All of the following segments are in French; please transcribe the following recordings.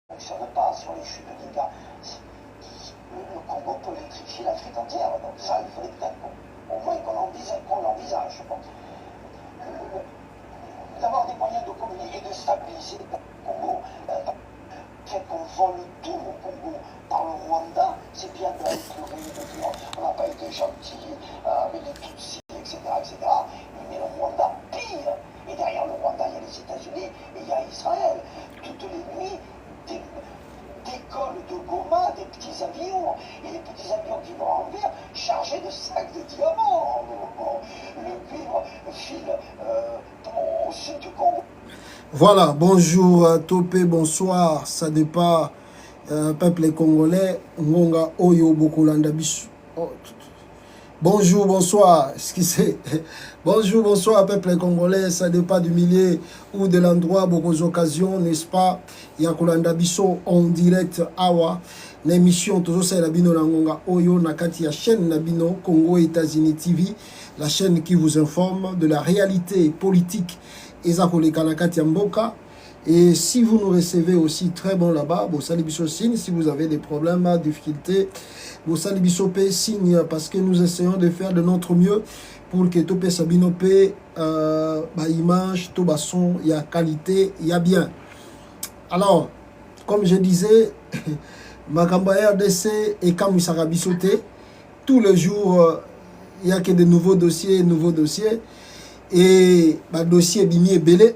ne fonctionne pas sur les chutes de Dinka. Le Congo peut électrifier l'Afrique entière, donc ça, il faudrait peut-être au moins qu'on l'envisage, je pense. D'avoir des moyens de communiquer et de stabiliser le Congo. Le fait qu'on vole tout au Congo par le Rwanda, c'est bien de pleurer, de dire on n'a pas été gentil avec les Tutsis, etc., etc. Mais le Rwanda pire. Et derrière le Rwanda, il y a les États-Unis et il y a Israël. Toutes les nuits, des cols de Goma, des petits avions, et les petits avions qui vont en mer chargés de sacs de diamants. Le cuivre file au sud du Congo. Voilà, bonjour Topé, bonsoir, ça dépend peuple congolais, Ngonga Oyo Bokolanda Bisu. Bonjour, bonsoir, excusez. Bonjour, bonsoir peuple congolais, ça dépend du milieu ou de l'endroit, beaucoup d'occasions, n'est-ce pas? Yakolanda Biso en direct Awa. L'émission toujours c'est la bino Ngonga Oyo nakati ya chaîne Nabino Congo États-Unis TV, la chaîne qui vous informe de la réalité politique et si vous nous recevez aussi très bon là-bas, si vous avez des problèmes, difficultés, signe parce que nous essayons de faire de notre mieux pour que tout Sabino image, tout son, il y a qualité, il y a bien. Alors, comme je disais, Makamba RDC et Kamisara Bissoté, tous les jours, il n'y a que de nouveaux dossiers. Et le dossier Bimi et Belé,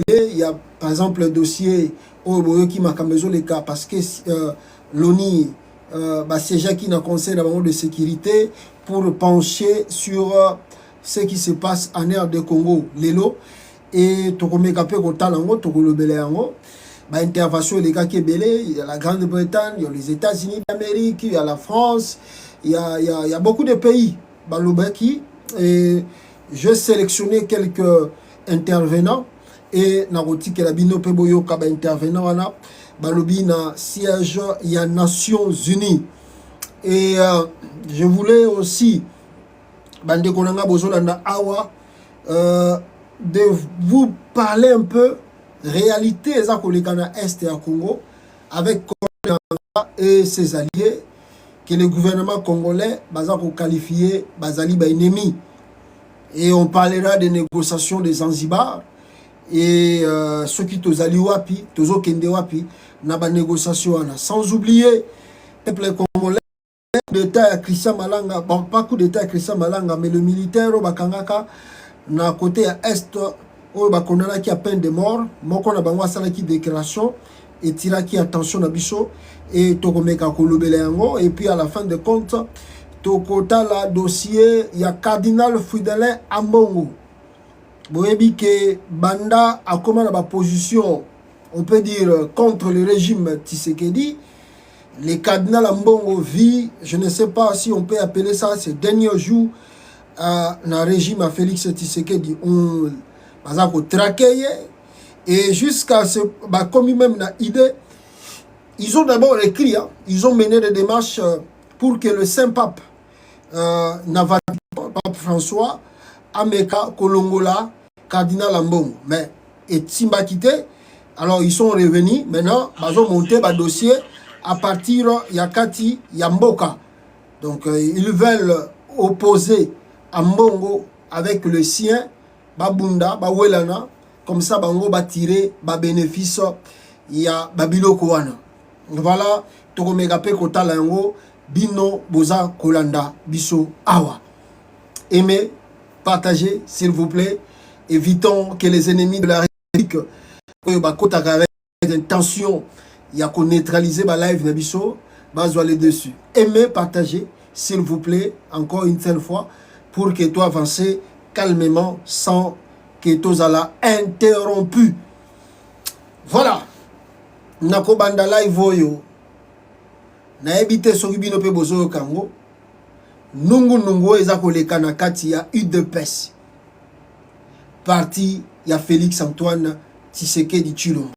il y a par exemple le dossier qui m'a camézo les cas parce que l'ONI, c'est déjà qui n'a conseil de sécurité pour pencher sur ce qui se passe en air de Congo, l'élo, et Tokomekapé Kotalango, Tokolobeleango, intervention les cas qui est belé, il y a la Grande-Bretagne, il y a les États-Unis d'Amérique, il y a la France, il y a beaucoup de pays. Balobaki, et j'ai sélectionné quelques intervenants et Naroti Kelabino Peboyo Kaba intervenant wana Balobi na siège il y a Nations Unies et je voulais aussi Bande Konanga Bozolanda Awa de vous parler un peu réalité Zakolekana Est et à Congo avec Konanga et ses alliés que le gouvernement congolais va qualifier Bazali ennemi. Et on parlera des négociations des Zanzibar et ceux qui tozali wapi, tozo kende wapi, na ba négociation sans oublier le peuple congolais, coup d'état à Christian Malanga, bon pas coup d'état à Christian Malanga, mais le militaire au Bakangaka na côté à est au Bakondana qui a peine de mort, moko na bangwa sala qui déclaration et tira qui attention na biso et tokomeka kolobele yango et puis à la fin de compte tokota la dossier il y a cardinal Fridolin Ambongo boyebi que banda a comment la position on peut dire contre le régime Tshisekedi. Le cardinal Ambongo vit, je ne sais pas si on peut appeler ça ces derniers jours na régime à Félix Tshisekedi on va traquer et jusqu'à ce comme même na idée. Ils ont d'abord écrit, ils ont mené des démarches pour que le Saint-Pape, Pape François, Ameka, Kolongola, Cardinal Ambongo. Mais, et Timba quitté, alors ils sont revenus, maintenant, ils ont monté le dossier à partir de Yakati Yamboka. Donc, ils veulent opposer Ambongo avec le sien, Babunda, Bawelana, comme ça, Bango va tirer le bénéfice, il y a Babilo Kouana. Voilà, Tokomegape Kotala Yango, Bino Boza Kolanda, Biso Awa. Aimez, partagez, s'il vous plaît. Évitons que les ennemis de la République, avec intention, il y a qu'on neutraliser ma live Nabiso, aller dessus. Aimez, partagez, s'il vous plaît, encore une seule fois, pour que tu avances calmement sans que tu sois interrompu. Voilà. Nako banda live oyo na ebite soki bino pe bozo kango nungu eza koleka na kati ya UDPS parti ya Félix Antoine Tshisekedi Tshilombo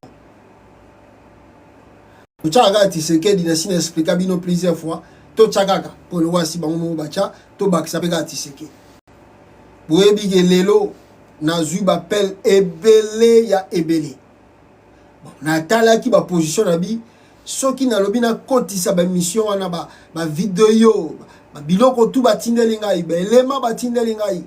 Tshaka Tshisekedi na sina expliquer bino plusieurs fois to tshakaka pour le wasi bango bacha to bakisa peka Tshisekedi boyebi ke lelo na zui bapel ebele ya ebele natala ki ba position na bi soki na lobi na kotisa ba mission wana ba vidéo ba biloko tout ba tindeli ngai ba elema ba tindeli ngai.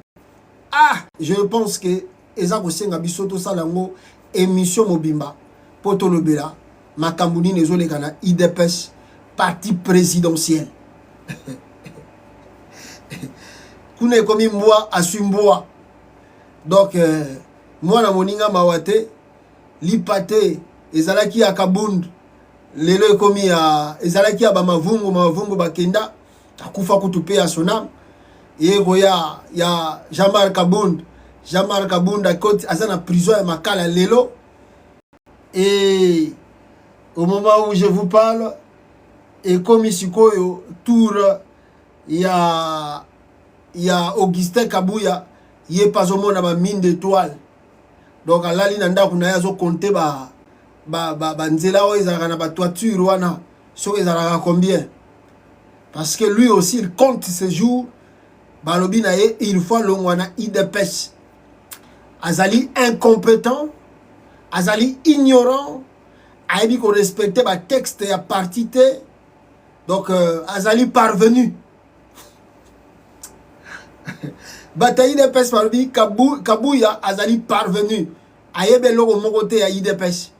Ah, je pense que eza ko senga biso to sala ngo émission mobimba poto lobela makambo nini ezoleka na IDPS parti présidentiel. Kuna ekomi mbwa asumbwa. Donc moi na moninga mawate lipate ezalaki ya kabund lelo ekomi ya ezalaki ya ba mavungu bakenda akufa kutupe ya sonam yego ya Jean-Marc Kabund akoti azana prison ya makala lelo. Et au moment où je vous parle ekomi sikoyo tour ya Augustin Kabuya ye pas au monde na ba mine d'étoile. Donc alali na ndako na yazo compter ba nzela o ezalaka na ba toiture wana so ezalaka combien, parce que lui aussi il compte ses jours. Balobi na ye il faut longwana IDPS azali incompétent, azali ignorant, aibi ko respecter ba texte ya parti te. Donc azali parvenu bataille IDPS balobi Kabuya azali parvenu ayebe loko moko te ya IDPS.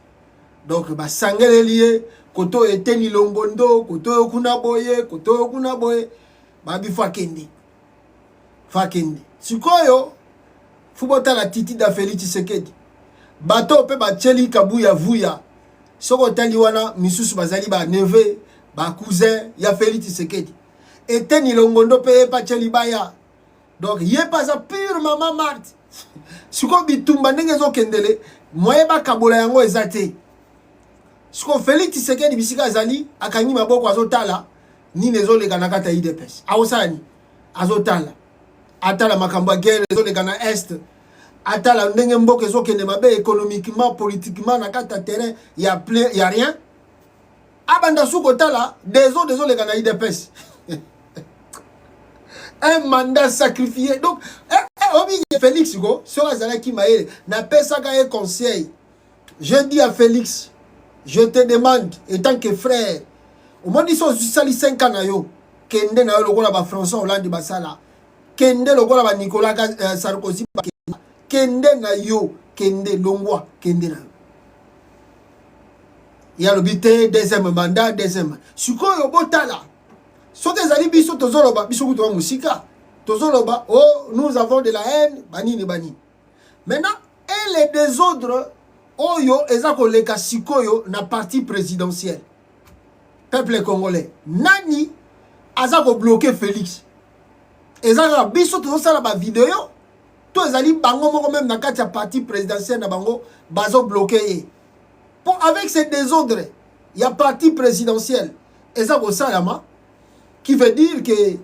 Donc ba sangele lié koto eteni longondo koto kuna boye babi fakende sikoyo fubota la titi da Félix Tshisekedi bato pe ba tcheli Kabuya vuya soko tali wana misusu bazali ba neve ba cousin ya Félix Tshisekedi eteni longondo pe pa tcheli baya. Donc yé pas a pure maman Marthe siko bitumba ndenge zo kendele moye ba kabola yango ezate siko Félix Tshisekedi bisika azali akangi maboko azotala ni nezo leka na kata IDPS awosani azotala atala makambo guerre ezo leka na est atala ndenge mboka ezo kende mabe économiquement politiquement na kata terrain ya rien abanda suko tala dezo leka na IDPS. Un mandat sacrifié. Donc, Félix, sur Azalaki Maé, n'a pas ça un conseil. Je dis à Félix, je te demande, étant que frère, au moins ils sont sali 5 ans, Kende na yo la François Hollande basala, Kende la Nicolas Sarkozy, Kende na yo, Kende Longwa, Kende na yo. Il y a le bité, deuxième mandat, deuxième. Suko yo botala. So que zali biso tozoloba biso kuto musika tozoloba oh nous avons de la haine banini bani. Maintenant et les désordres oyo ezako leka sikoyo na parti présidentiel peuple congolais nani azako bloquer Félix ezaka biso tozosala ba vidéo to ezali bango moko même na kati ya parti présidentiel na bango bazo bloquer pour avec ces désordres il y a parti présidentiel ezako salama. Qui veut dire que il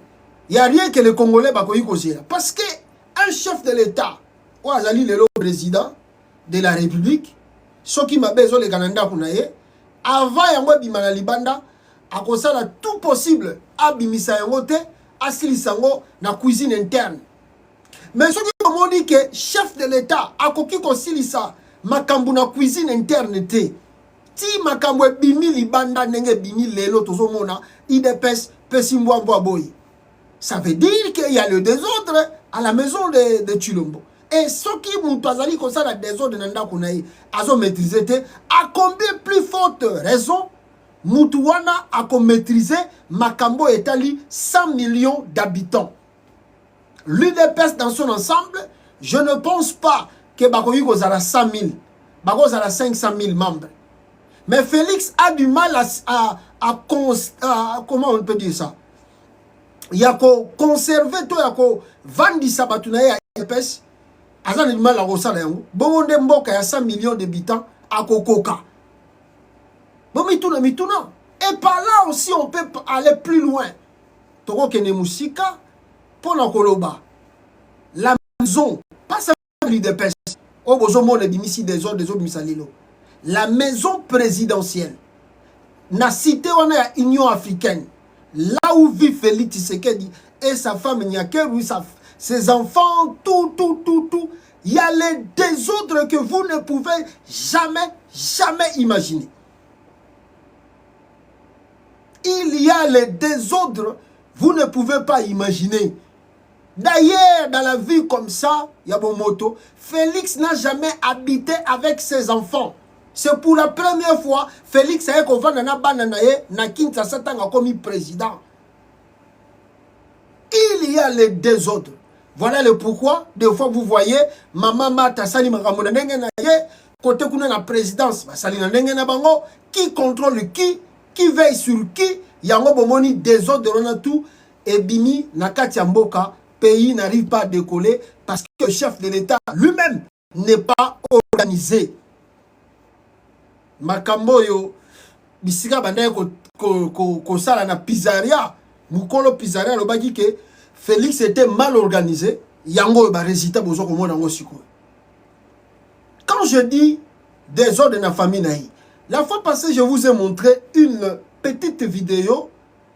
n'y a rien que les Congolais bakoyi kozela. Parce que un chef de l'État, ou azali le président de la République, ce qui m'a besoin les Canada kunaye, avant yango bimana libanda, akosala tout possible abimisa yango te, asilisa yango na cuisine interne. Mais ce qui m'a dit que chef de l'État akoki kosilisa makambu na cuisine interne te. Ti makambu bimi libanda nenge bimi lelo tozomona IDPS. Ça veut dire qu'il y a le désordre à la maison de Chilombo. Et ce qui m'intazali comme ça, le désordre nanda kunaï, azo maîtrisé, à combien plus forte raison, Moutouana a maîtrisé Makambo Etali 100 millions d'habitants. L'UDPS dans son ensemble, je ne pense pas que Bakoyi a 100 000, Bakoyi a 500 000 membres. Mais Félix a du mal comment on peut dire ça? Il y a qu'à conserver tout, il y a qu'à vendre ça, il y a IDPS. Il y a du mal à ressentir. Bon, on a 100 millions d'habitants à Kokoka. Bon, mais tout, et par là aussi, on peut aller plus loin. Toko Kene Moussika, pour la Koloba. La maison, pas seulement l'IDPS. Oh, vous avez des autres misalilo. La maison présidentielle. Na cité on a Union africaine. Là où vit Félix Tshisekedi et sa femme Nyakeru, ses enfants, tout. Il y a les désordres que vous ne pouvez jamais jamais imaginé. Il y a les désordres, vous ne pouvez pas imaginer. D'ailleurs, dans la vie comme ça, Yabomoto, Félix n'a jamais habité avec ses enfants. C'est pour la première fois, Félix a commis président. Il y a les désordres. Voilà le pourquoi. Des fois, vous voyez, maman Mata Sali Makamona côté kuna la présidence, qui contrôle qui veille sur qui, yango bomoni désordre on a tout, et bimi nakati mboka, pays n'arrive pas à décoller parce que le chef de l'État lui-même n'est pas organisé. Makambo yo bisika bandaye ko sala na pizzeria, mukolo pizzeria lo baki que Félix était mal organisé, yango ba résultat bozo ko mona ngo siko. Quand je dis désordre dans la famille naï, la fois passée je vous ai montré une petite vidéo.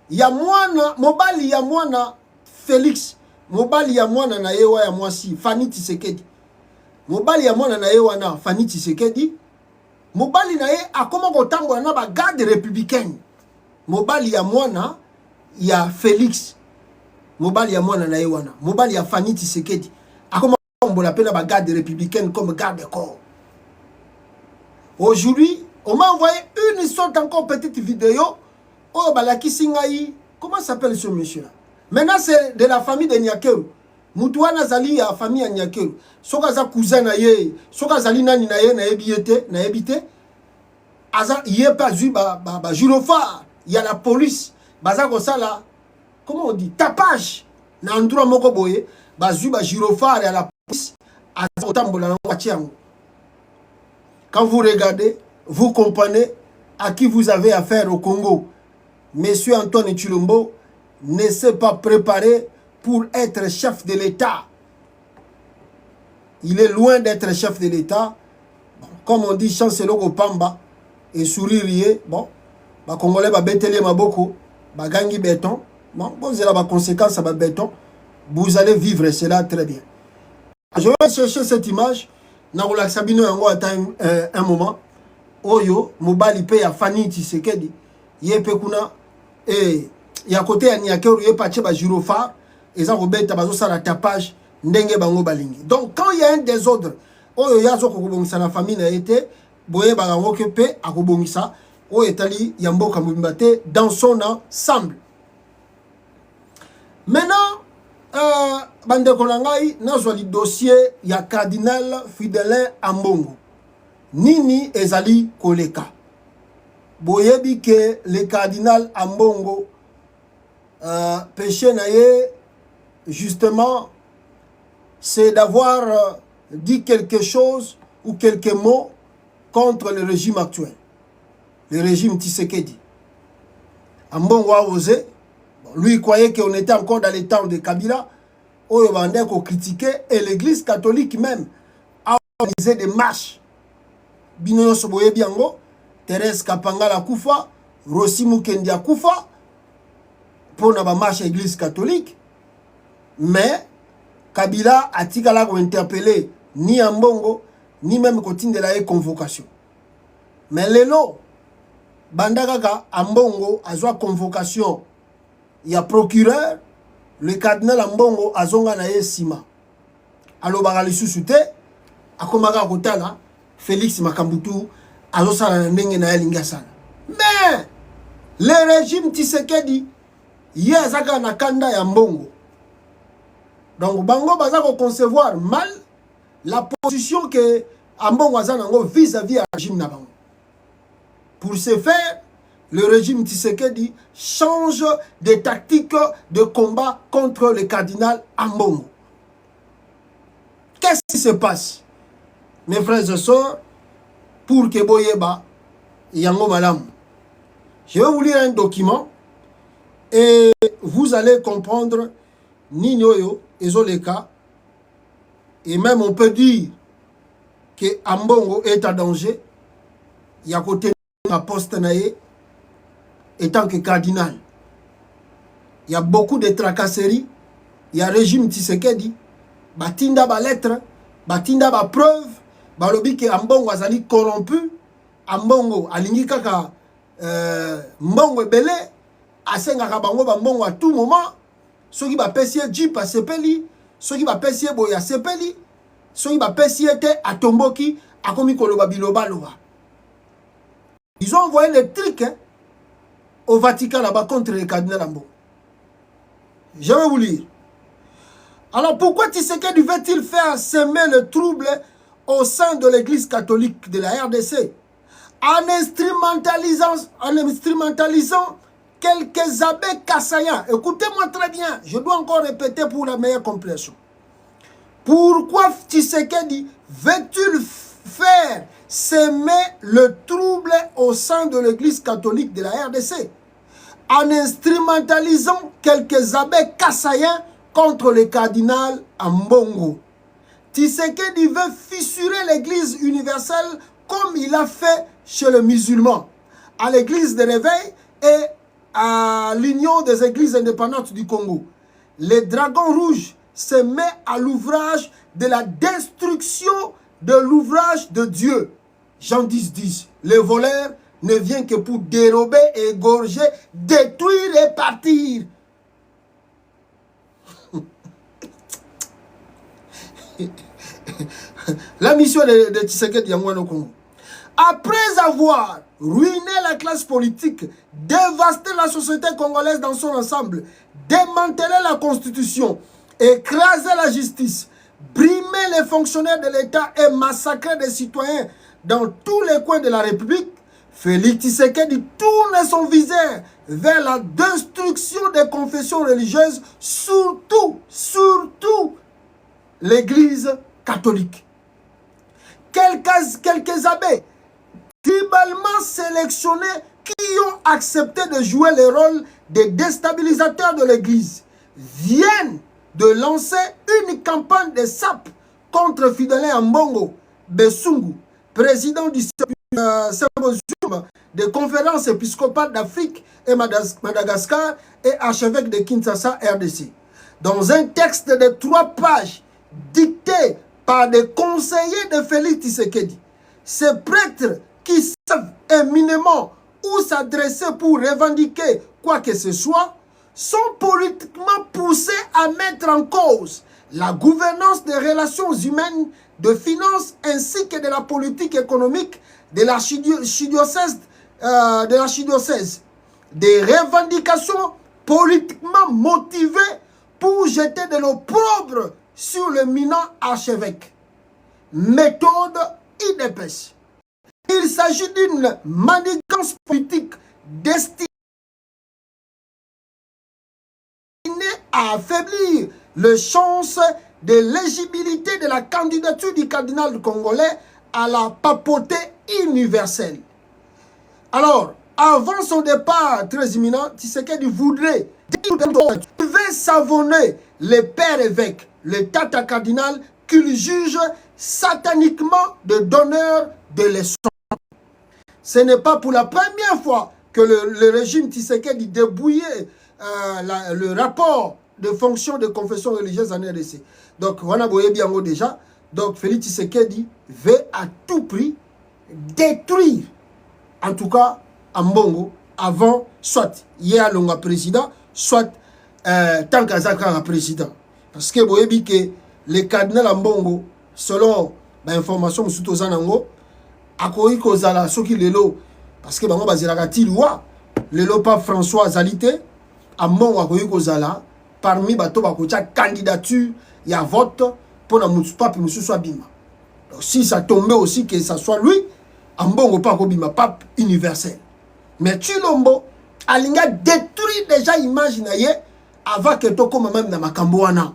Yamwana mobali yamwana Félix, mobali yamwana na yewa ya mwasi Fani Tshisekedi. Mobali yamwana na yewa na Fani Tshisekedi. Mobali na ye akoma kotambola na ba garde républicaine. Mobali ya mwana ya Félix. Mobali ya mwana na ye wana. Mobali ya Fani Tshisekedi. Akoma kotambola pe na ba garde républicaine comme garde corps. Aujourd'hui, on m'a envoyé une sorte encore petite vidéo. Oh balaki singai. Comment s'appelle ce monsieur là? Maintenant c'est de la famille de Nyakeru. Mutuana zali ya famille ya Nyakeru. Soka za cousin na ye, soka zali nani na ye na ebite. Aza yé pas vu ba gyrophare, il y a la police. Baza ko sala. Comment on dit? Tapage. Na ndura moko boye, ba zu ba gyrophare à la police. Aza otambola na watiango. Quand vous regardez, vous comprenez à qui vous avez affaire au Congo. Monsieur Antoine Tshilombo ne s'est pas préparé pour être chef de l'État. Il est loin d'être chef de l'État. Bon, comme on dit, chancelo au Pamba et sourire. Bon, les Congolais va bételer maboko, va gagner béton. Bon, vous avez la conséquence à béton. Vous allez vivre cela très bien. Je vais chercher cette image. Narola Sabino yango attend un moment. Oyo, mobali pe ya Fani Tshisekedi. Yepe kuna et ya côté ya Nyakeru yepa tcheba gyrophare. Et ça robeta bazo sa la tapage ndenge bango balingi. Donc quand il y a un désordre, oyo yazo kokobongisa na famille na été boye bango ke pe akobongisa o etali ya mboka mobimba dans son ensemble. Maintenant bande konangai nazwa li dossier ya cardinal Fidelin Ambongo. Nini ezali koleka. Boyebi ke le cardinal Ambongo péché naye justement c'est d'avoir dit quelque chose ou quelques mots contre le régime actuel, le régime Tshisekedi. Ambongo a osé, lui il croyait qu'on était encore dans les temps de Kabila, où il vendait qu'on critiquait, et l'église catholique même a organisé des marches. Binoyo Soboye Biango, Thérèse Kapangala Koufa, Rossi Mukendi Koufa, pour la marche à l'église catholique. Mais Kabila a tigala ko interpellé ni Ambongo ni même Kotine de la convocation. Mais lelo bandaka Ambongo a joie convocation. Il y a procureur, le cardinal Ambongo a zonga na sima. Alo bagali susute akomaka kotala Félix Makambutu a zo sala ndenge na elinga sana. Mais le régime Tshisekedi yezaka na kanda ya Ambongo. Donc, Bango baza ko concevoir mal la position que Ambongo azanango vis-à-vis du régime na bango. Pour ce faire, le régime Tshisekedi change de tactique de combat contre le cardinal Ambongo. Qu'est-ce qui se passe, mes frères et sœurs, pour que Boyeba yango malam? Je vais vous lire un document et vous allez comprendre Ninyoyo Ezoleka, et même on peut dire que Ambongo est en danger. Il y a côté de la poste naïe étant que cardinal. Il y a beaucoup de tracasseries. Il y a régime Tshisekedi. Batinda ba lettre, batinda ba preuve, balobi que Ambongo azali corrompu ambongo alingi kaka mbongo ebele asengaka bango bambongo à tout moment soki bapesi ye jeep asepeli soki bapesi ye boye asepeli soki bapesi ye te atomboki akomi koloba biloba. Ils ont envoyé les trucs au Vatican là-bas contre le cardinal Ambongo. Je vais vous lire. Alors pourquoi Tshisekedi veut-il faire semer le trouble au sein de l'église catholique de la RDC en instrumentalisant quelques abbés kassaïens? Écoutez-moi très bien, je dois encore répéter pour la meilleure compréhension. Pourquoi Tshisekedi veut-il faire semer le trouble au sein de l'église catholique de la RDC en instrumentalisant quelques abbés kassaïens contre le cardinal Ambongo? Tshisekedi veut fissurer l'église universelle comme il a fait chez les musulmans, à l'église de Réveil et à l'Union des églises indépendantes du Congo. Le dragon rouge se met à l'ouvrage de la destruction de l'ouvrage de Dieu. Jean 10:10. Le voleur ne vient que pour dérober, égorger, détruire et partir. La mission de Tshisekedi Yangwano Congo. Après avoir ruiné la classe politique, dévasté la société congolaise dans son ensemble, démantelé la constitution, écrasé la justice, brimé les fonctionnaires de l'État et massacré des citoyens dans tous les coins de la République, Félix Tshisekedi tourne son viseur vers la destruction des confessions religieuses, surtout l'Église catholique. Quelques abbés tribalement sélectionnés qui ont accepté de jouer le rôle de déstabilisateurs de l'Église viennent de lancer une campagne de sape contre Fidèle Ambongo Besungu, président du symposium de conférence épiscopale d'Afrique et Madagascar et archevêque de Kinshasa, RDC. Dans un texte de 3 pages dicté par des conseillers de Félix Tshisekedi, ces prêtres qui savent éminemment où s'adresser pour revendiquer quoi que ce soit sont politiquement poussés à mettre en cause la gouvernance des relations humaines, de finances ainsi que de la politique économique de l'archidiocèse. Des revendications politiquement motivées pour jeter de l'opprobre sur le minant archevêque. Méthode IDPS. Il s'agit d'une manigance politique destinée à affaiblir les chances de l'éligibilité de la candidature du cardinal congolais à la papauté universelle. Alors, avant son départ très imminent, Tshisekedi voudrait savonner les pères évêques, le tata cardinal qu'il juge sataniquement de donneurs de leçons. Ce n'est pas pour la première fois que le régime Tshisekedi débouillait le rapport de fonction de confession religieuse en RDC. Donc, on a bien déjà. Donc, Félix Tshisekedi veut à tout prix détruire, en tout cas, Ambongo, avant, soit Yalonga président, soit Tankazaka président. Parce que vous voyez que le cardinal Ambongo, selon l'information de Soutozanango, akoyi kozala soki lelo parce que bango bazela ti loi lelo pape François Zalité Ambongo akoyi kozala parmi bato bakotia candidature ya vote pour na mutu pape mususu abima. Donc si ça tombait aussi que ça soit lui, Ambongo pas kobima pape universel. Mais Tshilombo alinga détruit déjà image na ye avant que toko même na makambo wana.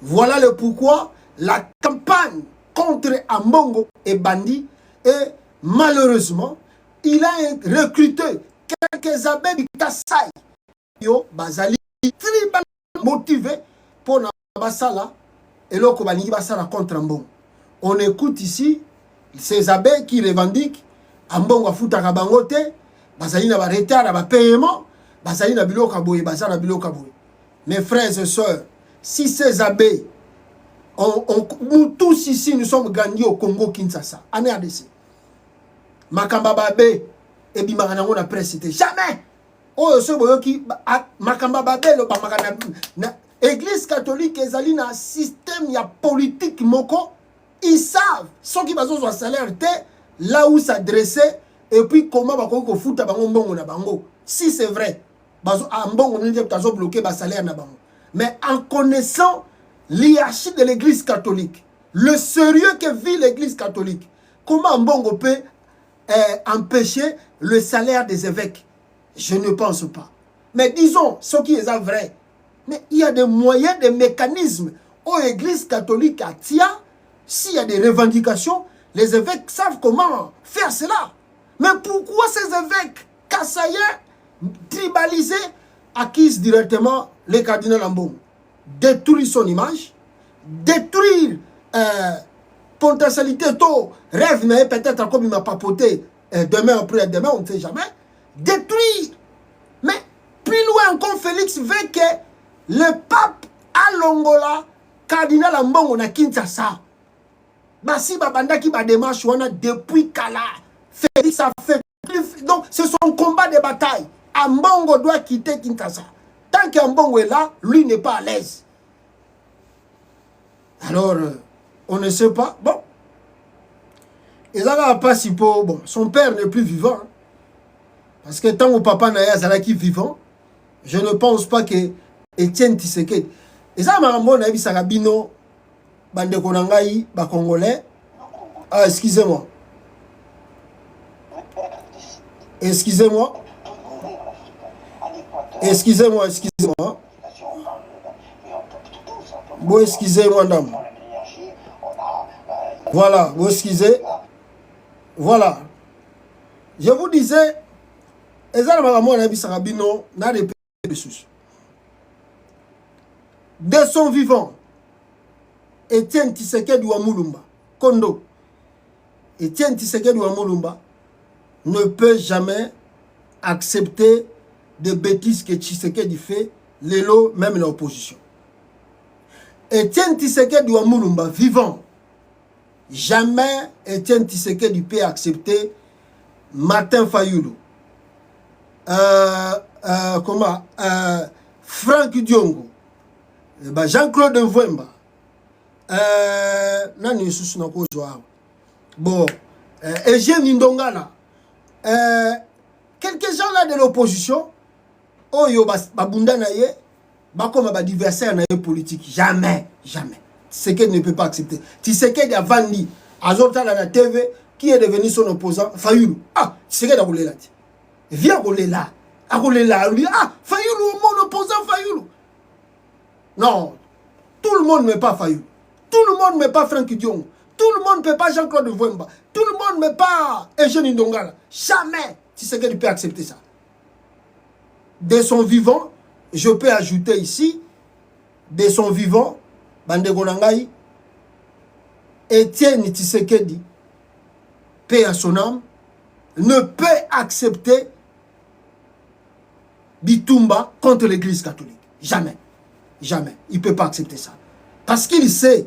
Voilà le pourquoi la campagne contre Ambongo est bandit. Et malheureusement, il a recruté quelques abbés du Kassai. Yo, Bazali, tribal motivé pour Nabasala et l'autre Basala contre Ambongo. On écoute ici ces abbés qui revendiquent Ambongo Futa Kabangote, Bazali na retard à paiement, Bazali na biloka boye, Bazali na biloka boye. Mes frères et sœurs, si ces abbés, nous tous ici, nous sommes gagnés au Congo Kinshasa, en RDC. makamba babe et bimaka nango na presse te jamais. Oh ce boyoki makamba babe lo ba makana na église catholique ezali na système ya politique moko. Ils savent ceux qui bazo zo salaire te là où s'adresser et puis comment ba ko futa bango mbongo na bango. Si c'est vrai bazo mbongo ni tazo bloquer ba salaire na bango. Mais en connaissant l'hierarchie de l'église catholique, le sérieux que vit l'église catholique, comment mbongo peut empêcher le salaire des évêques? Je ne pense pas. Mais disons ce qui est vrai. Mais il y a des moyens, des mécanismes aux églises catholiques à Tia. S'il y a des revendications, les évêques savent comment faire cela. Mais pourquoi ces évêques kassaïens, tribalisés, acquisent directement les cardinaux Lambon? Détruire son image, détruire potentialité, tôt, rêve, mais peut-être comme il m'a papoté demain après demain, on ne sait jamais. Détruire. Mais plus loin encore, Félix veut que le pape à l'Angola, cardinal Lambon, on a Kinshasa. Basi babanda qui ba démarche wana depuis Kala. Félix a fait donc c'est son combat de bataille. Ambongo doit quitter Kinshasa. Tant qu'Ambongo est là, lui n'est pas à l'aise. Alors on ne sait pas. Bon. Et là pas si pour bon, son père n'est plus vivant. Hein. Parce que tant que papa n'a Zalaki vivant, je ne pense pas que Étienne Tshisekedi. Et ça m'a ramené à Bisarabino. Bande Konangaï, ba Congolais. Ah, excusez-moi. Excusez-moi. Excusez-moi, excusez-moi. Bon, excusez-moi, madame. Voilà, vous excusez. Voilà. Je vous disais, de son vivant, Étienne Tshisekedi Wamulumba, Kondo, Étienne Tshisekedi Wamulumba ne peut jamais accepter des bêtises que Tshisekedi fait, l'élo, même l'opposition. Étienne Tshisekedi Wamulumba, vivant, jamais Étienne Tshisekedi peut accepter Martin Fayulu, Franck Diongo, Jean-Claude Mvwemba, bon, Eugène Ndongala, quelques gens là de l'opposition, oh yo babunda na ye, comme adversaire na ye politique, jamais, jamais. Tshisekedi ne peut pas accepter. Tshisekedi a vendu Azota la TV, qui est devenu son opposant, Fayulu. Ah, Tshisekedi a roulé là. Viens rouler là. A roulé là. Lui, ah, Fayulu, mon opposant Fayulu. Non, tout le monde ne met pas Fayulu. Tout le monde ne met pas Franck Dion. Tout le monde ne met pas Jean-Claude Mvwemba. Tout le monde ne met pas Eugène Ndongala. Jamais Tshisekedi peut accepter ça. De son vivant, je peux ajouter ici, de son vivant, Bande Gonangaï, Étienne Tshisekedi, paix à son âme, ne peut accepter Bitumba contre l'église catholique. Jamais. Jamais. Il ne peut pas accepter ça. Parce qu'il sait,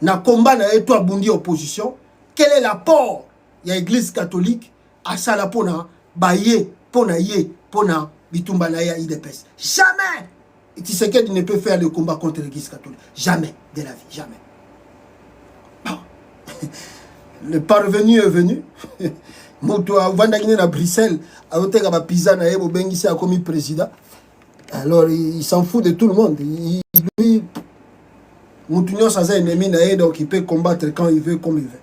na combat na eto abundi opposition, quel est l'apport de l'église catholique à ça la pona, baye, pona ye, pona, Bitumba na ya IDPS. Jamais. Tshisekedi ne peut faire le combat contre l'église catholique. Jamais de la vie. Jamais. Bon. Le parvenu est venu. Moto a vandagine na Bruxelles, a oteka ba pizza na yebo bengisi a commis président. Alors il s'en fout de tout le monde. Lui, Moutounion sans un ennemi na donc il peut combattre quand il veut, comme il veut.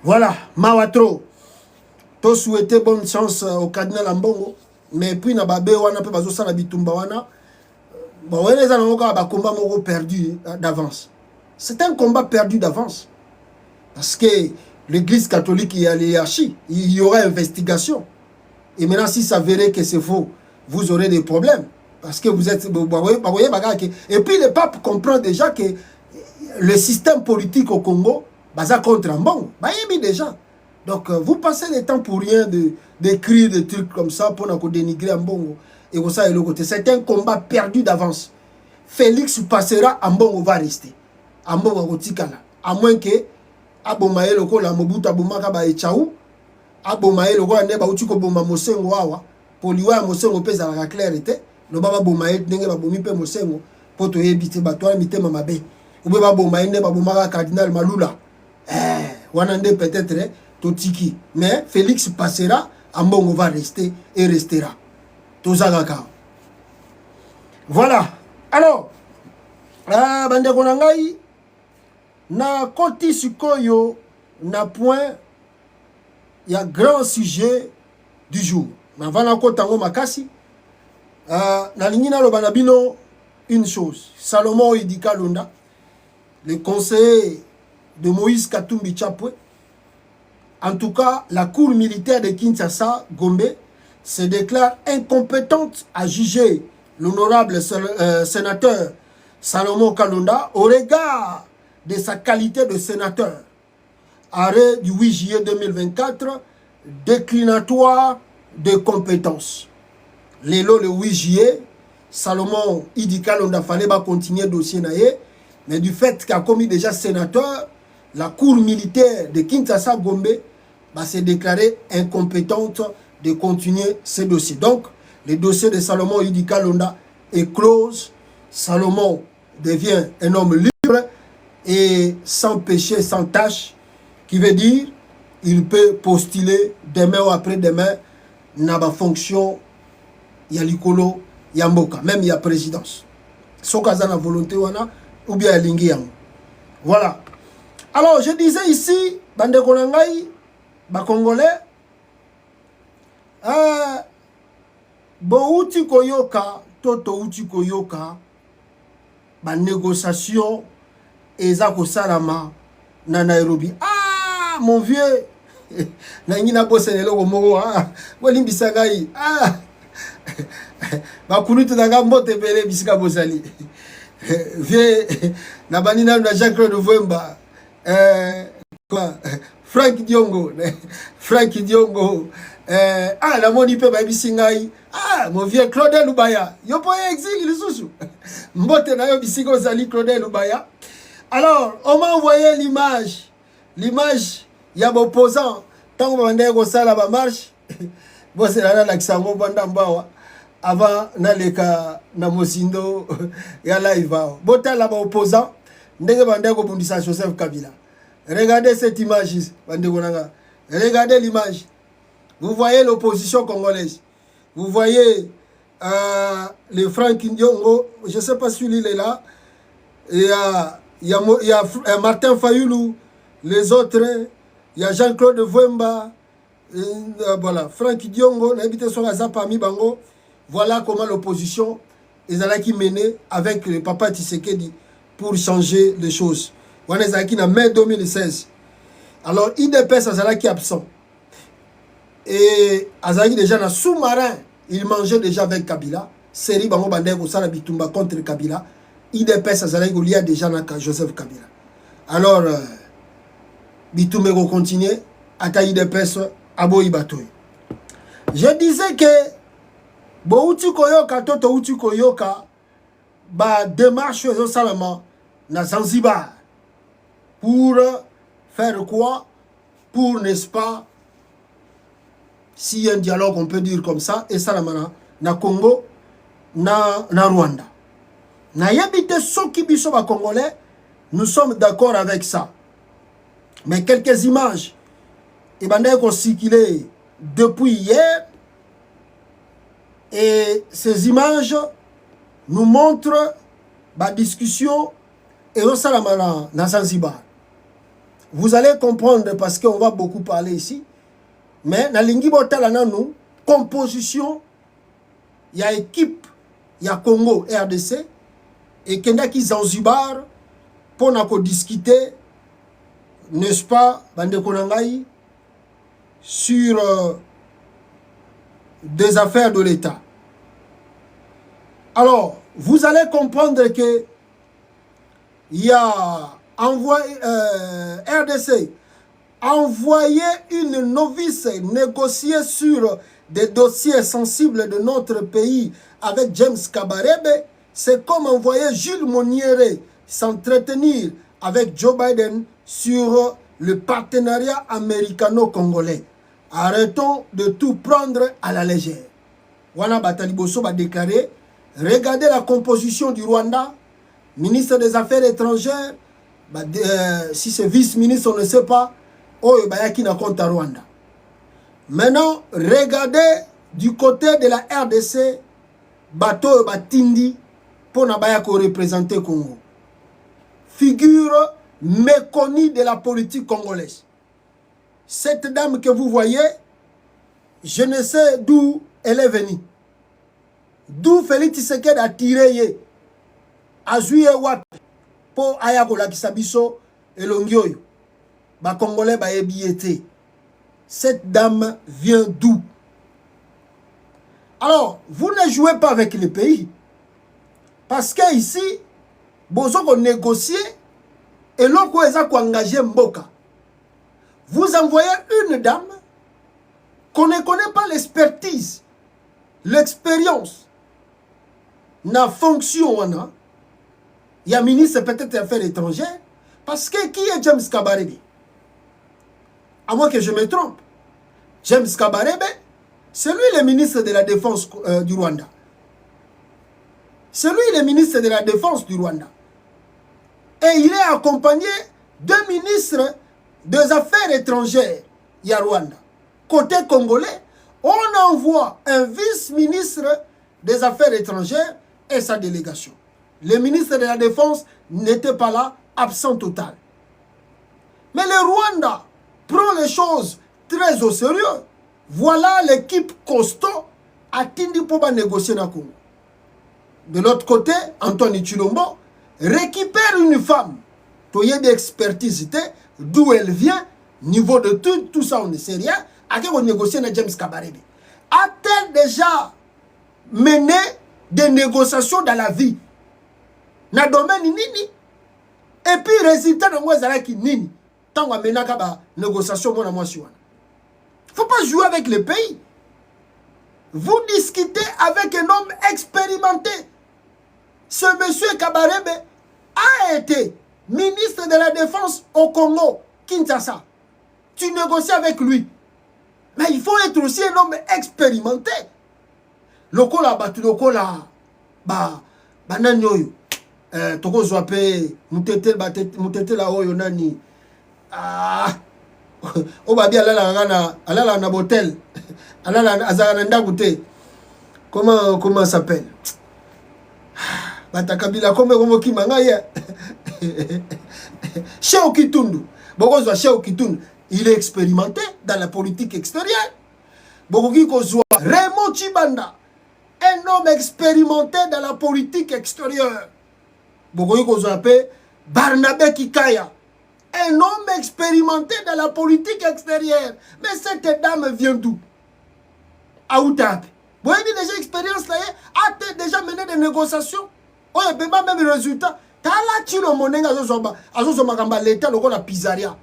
Voilà, Mawatro. To souhaiter bonne chance au cardinal Ambongo, mais puis na babe wana pe bazo sala bitumba wana. Bon, on est un combat perdu d'avance. C'est un combat perdu d'avance. Parce que l'église catholique, il y a l'hierarchie. Il y aura investigation. Et maintenant, si ça verrait que c'est faux, vous aurez des problèmes. Parce que vous êtes... Et puis, le pape comprend déjà que le système politique au Congo, ça contre un bon. Il y a déjà. Donc, vous passez le temps pour rien d'écrire des trucs comme ça pour dénigrer un bon. Et comme ça, c'est un combat perdu d'avance. Félix passera, Ambongo va rester. Ambongo va rester. À moins que Abomaye Loko, la Mobutu Abomaka ba Echaou, abomaye lokola nde bauti koboma mosengo awa po liwa ya mosengo mpe ezalaka claire te loba babomaye ndenge babomi mpe mosengo mpo toyebi te bato wana mitema mabe obe babomaye nde babomaka cardinal Malula wana nde peut-être totiki mais Félix passera ambongo va rester et restera tozalaka voilà alors bandeko na ngai na koti sikoyo na point ya grand sujet du jour navana kotango makasi nalingi naloba na bino une chose Salomon Idi Kalonda le conseiller de Moïse Katumbi Chapwe. En tout cas, la cour militaire de Kinshasa, Gombe, se déclare incompétente à juger l'honorable sénateur Salomon Kalonda au regard de sa qualité de sénateur. Arrêt du 8 juillet 2024, déclinatoire de compétences. Le 8 juillet, Salomon Idi Kalonda fallait continuer le dossier naïe, mais du fait qu'il a commis déjà sénateur, la cour militaire de Kinshasa Gombe s'est déclarée incompétente de continuer ce dossier. Donc, le dossier de Salomon Idi Kalonda est close. Salomon devient un homme libre et sans péché, sans tâche, qui veut dire il peut postuler demain ou après-demain dans la fonction Yalikolo Yamboka, même il y a présidence. Sauf qu'il y a la volonté ou bien Lingi Yang. Voilà. Alors, je disais ici, Bande Konangai, Congolais, Bouti Koyoka, Toto Uti Koyoka, négociation, Ezako Salama, na Nairobi. Ah, mon vieux, Nangina Bosenelo Moro, Walim Bisagai, Bakulutu Nagambote Bele Bisika Bosali. Vieux, Nabanina na Jacques-Claude Vwemba, Frank Diongo, la moni pe baby singai, mon vieux Claude Lubaya, yo po exil le sous. Mbote na yo bisiko zali Claude Lubaya. Alors, on m'a envoyé l'image ya opposant tant que bande ko sala ba marche. Bo c'est là l'accent banda mbawa avant naleka na mosindo ya live. Bota la ba opposant ndenge bande ko bundisa Joseph Kabila. Regardez cette image, regardez l'image. Vous voyez l'opposition congolaise. Vous voyez le Frank Ndiongo, je ne sais pas si il est là. Il y a Martin Fayoulou, les autres. Il y a Jean-Claude Vwemba. Voilà, Frank Ndiongo, parmi Bango. Voilà comment l'opposition est menée avec le papa Tshisekedi pour changer les choses. On est en mai 2016. Alors, IDPS est absent. Et Azaki déjà dans sous-marin, il mangeait déjà avec Kabila. Série Bango Bandego Sala Bitumba contre Kabila. IDPS est déjà dans Joseph Kabila. Alors, Bitumba va continuer. Ata IDPS Abo Ibatoy. Je disais que Bouti Koyoka, Toto Uti Koyoka, ba démarche seulement na Zanzibar. Pour faire quoi? Pour, n'est-ce pas, s'il y a un dialogue, on peut dire comme ça, et ça, na Congo, na Rwanda. Na yabite soki biso ba Congolais, nous sommes d'accord avec ça. Mais quelques images, et bandai qu'on circulé depuis hier, et ces images nous montrent la discussion et au Salamana na Zanzibar. Vous allez comprendre parce qu'on va beaucoup parler ici. Mais na lingi botala nanu composition, il y a équipe, il y a Congo RDC et Kendaki Zanzibar pour nous discuter, n'est-ce pas, Bande Konangai, sur des affaires de l'État. Alors, vous allez comprendre que il y a envoyé RDC envoyer une novice négocier sur des dossiers sensibles de notre pays avec James Kabarebe, c'est comme envoyer Jules Moniere s'entretenir avec Joe Biden sur le partenariat américano-congolais. arrêtons de tout prendre à la légère. Wana Bataliboso va déclarer, regardez la composition du Rwanda, ministre des Affaires étrangères, si c'est vice-ministre, on ne sait pas, Oyo Bayaki na compte à Rwanda. Maintenant, regardez du côté de la RDC, Bato Batindi, pour Nabayako représenter Congo. Figure méconnue de la politique congolaise. Cette dame que vous voyez, je ne sais d'où elle est venue. D'où Félix Tshisekedi a tiré a joué Wapi pour Ayakola Kisabiso et Longioyo. Ba Congolais ba ebiété. Cette dame vient d'où? Alors, vous ne jouez pas avec le pays. Parce que ici, vous avez négocié et l'autre vous avez engagé Mboka. Vous envoyez une dame qu'on ne connaît pas l'expertise, l'expérience, la fonction, il y a ministre peut-être des Affaires étrangères, parce que qui est James Kabarebe? À moins que je me trompe. James Kabarebe, c'est lui le ministre de la Défense du Rwanda. C'est lui le ministre de la Défense du Rwanda. Et il est accompagné d'un ministre des Affaires étrangères, il y a Rwanda. Côté congolais, on envoie un vice-ministre des Affaires étrangères et sa délégation. Le ministre de la Défense n'était pas là, absent total. Mais le Rwanda prend les choses très au sérieux. Voilà l'équipe costaud à Tindi pour négocier dans le Congo. De l'autre côté, Antoine Chilombo récupère une femme. Il y a d'expertise, d'où elle vient, niveau de tout ça, on ne sait rien. À qui on négocie avec James Kabarebe? A-t-elle déjà mené des négociations dans la vie? Dans le domaine nini? Et puis, résultat de moi, c'est qui nini? Tant qu'on a mené des négociations, il ne faut pas jouer avec le pays. Vous discutez avec un homme expérimenté. Ce monsieur Kabarebe a été ministre de la Défense au Congo, Kinshasa. Tu négocies avec lui. Mais il faut être aussi un homme expérimenté. Lokola batu lokola bananyoyo. Toko zoape mutete la oyo nani. Obabi alala na botel. Alala azana ndagute. Comment ça s'appelle? Batakabila comme kimanga ye. Cheo Kitundu. Bokozwa Cheo Kitundu. Il est expérimenté dans la politique extérieure. Bokoki kozwa Raymond Chibanda. Un homme expérimenté dans la politique extérieure. Bokoki kozwa Barnabé Kikaya. Un homme expérimenté dans la politique extérieure. Mais cette dame vient d'où? Aoutapi. Vous avez déjà expérience là, a-t-elle déjà mené des négociations? Oh, il n'y a pas même résultat. Tala chino monenga azozoma kamba l'État loko la pizzeria.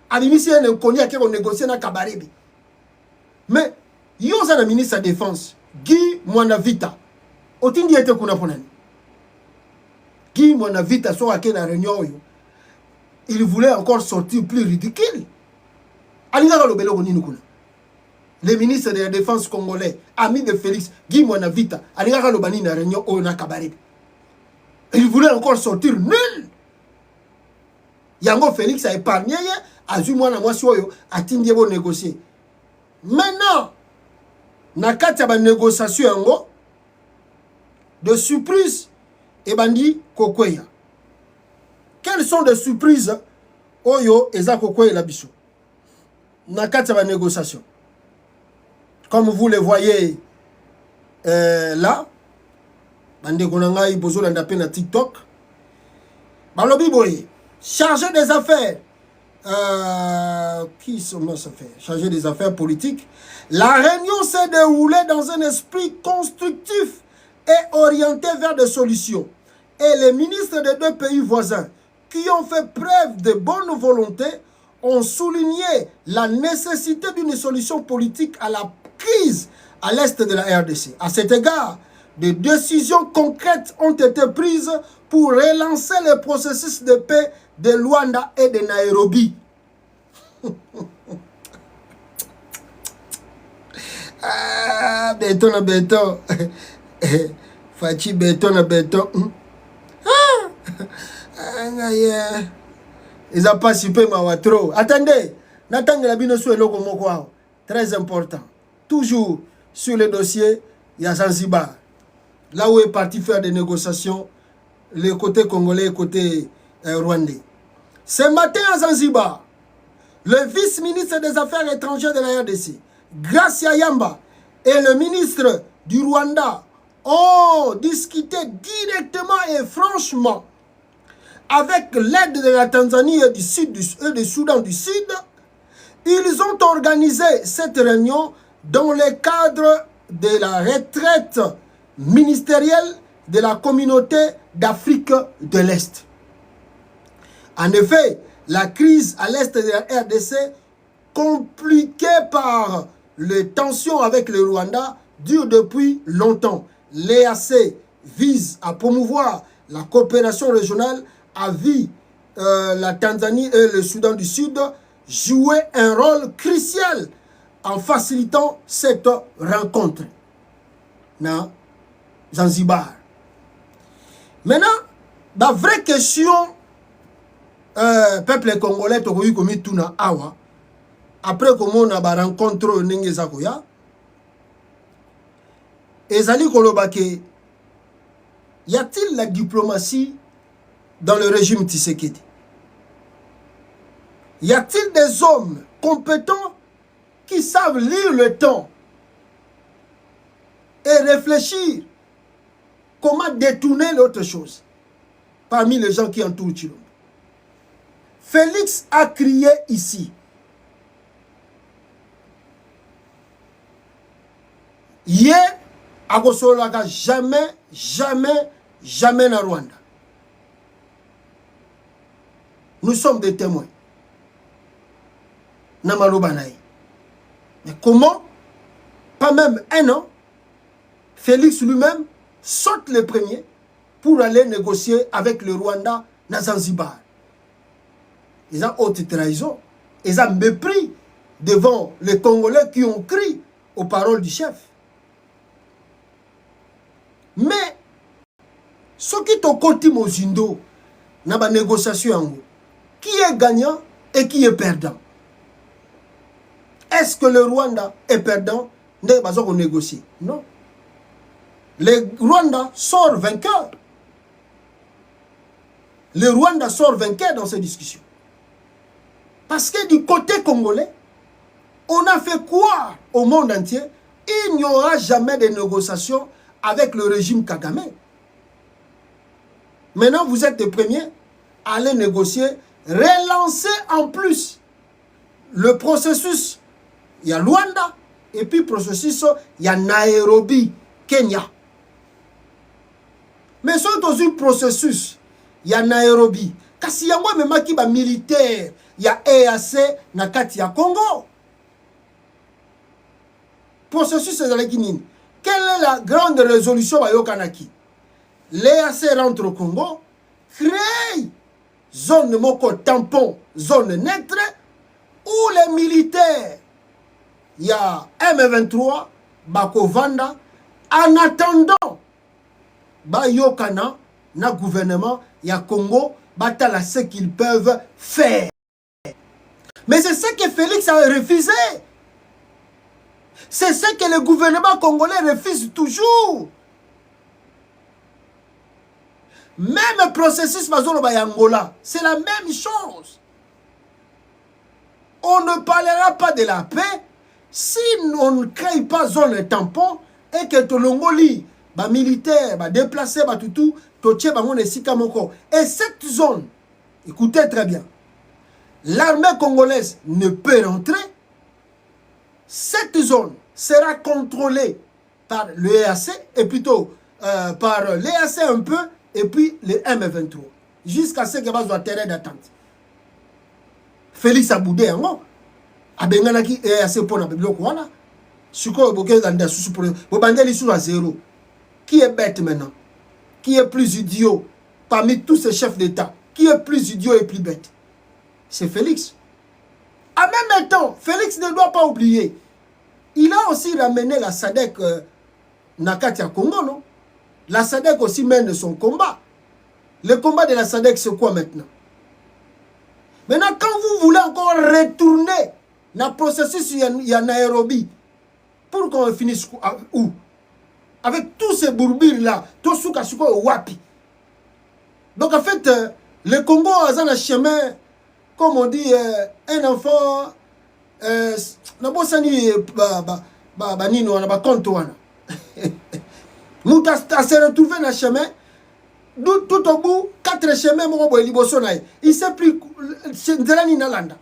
Abimisi un inconnu qui a négocié na Kabarebe. Mais, yo za na ministre de la Défense, Guy Mwanavita. Otindi ete kuna ponani. Guy Mwanavita so ake na réunion yo. Il voulait encore sortir plus ridicule. Alinga lo belo nini kuna. Le ministre de la Défense congolais, ami de Félix, Guy Mwanavita, alinga lo bani na réunion o na Kabarebe. Il voulait encore sortir nul. Yango Félix a épargné, a vu moi na moi soyo, a tindi bo négocier. Maintenant, na kati ba négociation yango de surprise et bandi kokweya. Quelles sont les surprises oyo eza kokweya la biso? Na kati ba négociation. Comme vous le voyez là, bande konangai bozo landa pe na TikTok. Balobi boye, chargé des affaires qui sont ça fait? Chargé des affaires politiques. La réunion s'est déroulée dans un esprit constructif et orienté vers des solutions. Et les ministres des deux pays voisins qui ont fait preuve de bonne volonté ont souligné la nécessité d'une solution politique à la crise à l'est de la RDC. À cet égard, des décisions concrètes ont été prises pour relancer le processus de paix de Luanda et de Nairobi. béton na béton. Fachi béton na béton. Ils n'ont pas super trop. Attendez, n'attendez la bino sur le logo. Très important. Toujours sur le dossier, il y a Zanzibar. Là où est parti faire des négociations, le côté congolais et le côté rwandais. Ce matin à Zanzibar, le vice-ministre des Affaires étrangères de la RDC, Gracia Yamba, et le ministre du Rwanda ont discuté directement et franchement avec l'aide de la Tanzanie et du Soudan du Sud. Ils ont organisé cette réunion dans le cadre de la retraite ministérielle de la communauté d'Afrique de l'Est. En effet, la crise à l'est de la RDC, compliquée par les tensions avec le Rwanda, dure depuis longtemps. L'EAC vise à promouvoir la coopération régionale à vie. La Tanzanie et le Soudan du Sud jouer un rôle crucial en facilitant cette rencontre. Na Zanzibar. Maintenant, la vraie question, peuple congolais, tokoyi komi tuna awa, après comment on a rencontré Nenge Zakoya, ezali kolobake, y a-t-il la diplomatie dans le régime Tshisekedi? Y a-t-il des hommes compétents qui savent lire le temps et réfléchir comment détourner l'autre chose parmi les gens qui entourent Tshilombo? Félix a crié ici. Hier, à Gosolaka, jamais na Rwanda. Nous sommes des témoins. Namalobanaï. Mais comment, pas même un an, Félix lui-même saute le premier pour aller négocier avec le Rwanda na Zanzibar. Ils ont haute trahison. Ils ont mépris devant les Congolais qui ont crié aux paroles du chef. Mais, ce qui est au côté Mozindo, dans la négociation, qui est gagnant et qui est perdant? Est-ce que le Rwanda est perdant? Nous avons négocié. Non. Le Rwanda sort vainqueur. Le Rwanda sort vainqueur dans ces discussions. Parce que du côté congolais, on a fait croire au monde entier, il n'y aura jamais de négociations avec le régime Kagame. Maintenant, vous êtes les premiers à aller négocier, relancer en plus le processus. Il y a Luanda, et puis processus, il y a Nairobi, Kenya. Mais sur dans un processus, il y a Nairobi. Kasi yango même qui ba militaire, il y a EAC na kati ya Congo. Processus ezalaki nini? Quelle est la grande résolution à Yokanaki? L'EAC rentre au Congo, crée zone moko tampon, zone neutre, où les militaires, il y a M23, Bakovanda, en attendant, Bayokana, na gouvernement, il y a Congo, batala ce qu'ils peuvent faire. Mais c'est ce que Félix a refusé. C'est ce que le gouvernement congolais refuse toujours. Même processus Mazolo Bayangola, c'est la même chose. On ne parlera pas de la paix si on ne crée pas zone tampon et que Tolongoli, ba militaire, ba déplacé, ba toutou, toche ba mon esika moko. Et cette zone, écoutez très bien, l'armée congolaise ne peut rentrer. Cette zone sera contrôlée par l'EAC et plutôt par l'EAC un peu et puis le M23 jusqu'à ce qu'il y ait un terrain d'attente. Félix Aboudé yango abenganaki EAC pour na biloko wana siko boke zanda susu pour bobandeli sur à zéro. Qui est bête maintenant? Qui est plus idiot parmi tous ces chefs d'État? Qui est plus idiot et plus bête? C'est Félix. En même temps, Félix ne doit pas oublier, il a aussi ramené la SADC Nakatia Congo, non? La SADC aussi mène son combat. Le combat de la SADC, c'est quoi maintenant? Maintenant, quand vous voulez encore retourner dans le processus, il y a Nairobi, pour qu'on finisse où? Avec tous ces bourbirs-là, tout ce qui est wapi. Donc, en fait, le Congo a un chemin, comme on dit, un enfant, n'a pas sani, nino, n'a pas compte, nous avons se retrouvé dans le chemin, tout au bout, 4 chemins, il ne sait plus, c'est Nzalani Nalanda.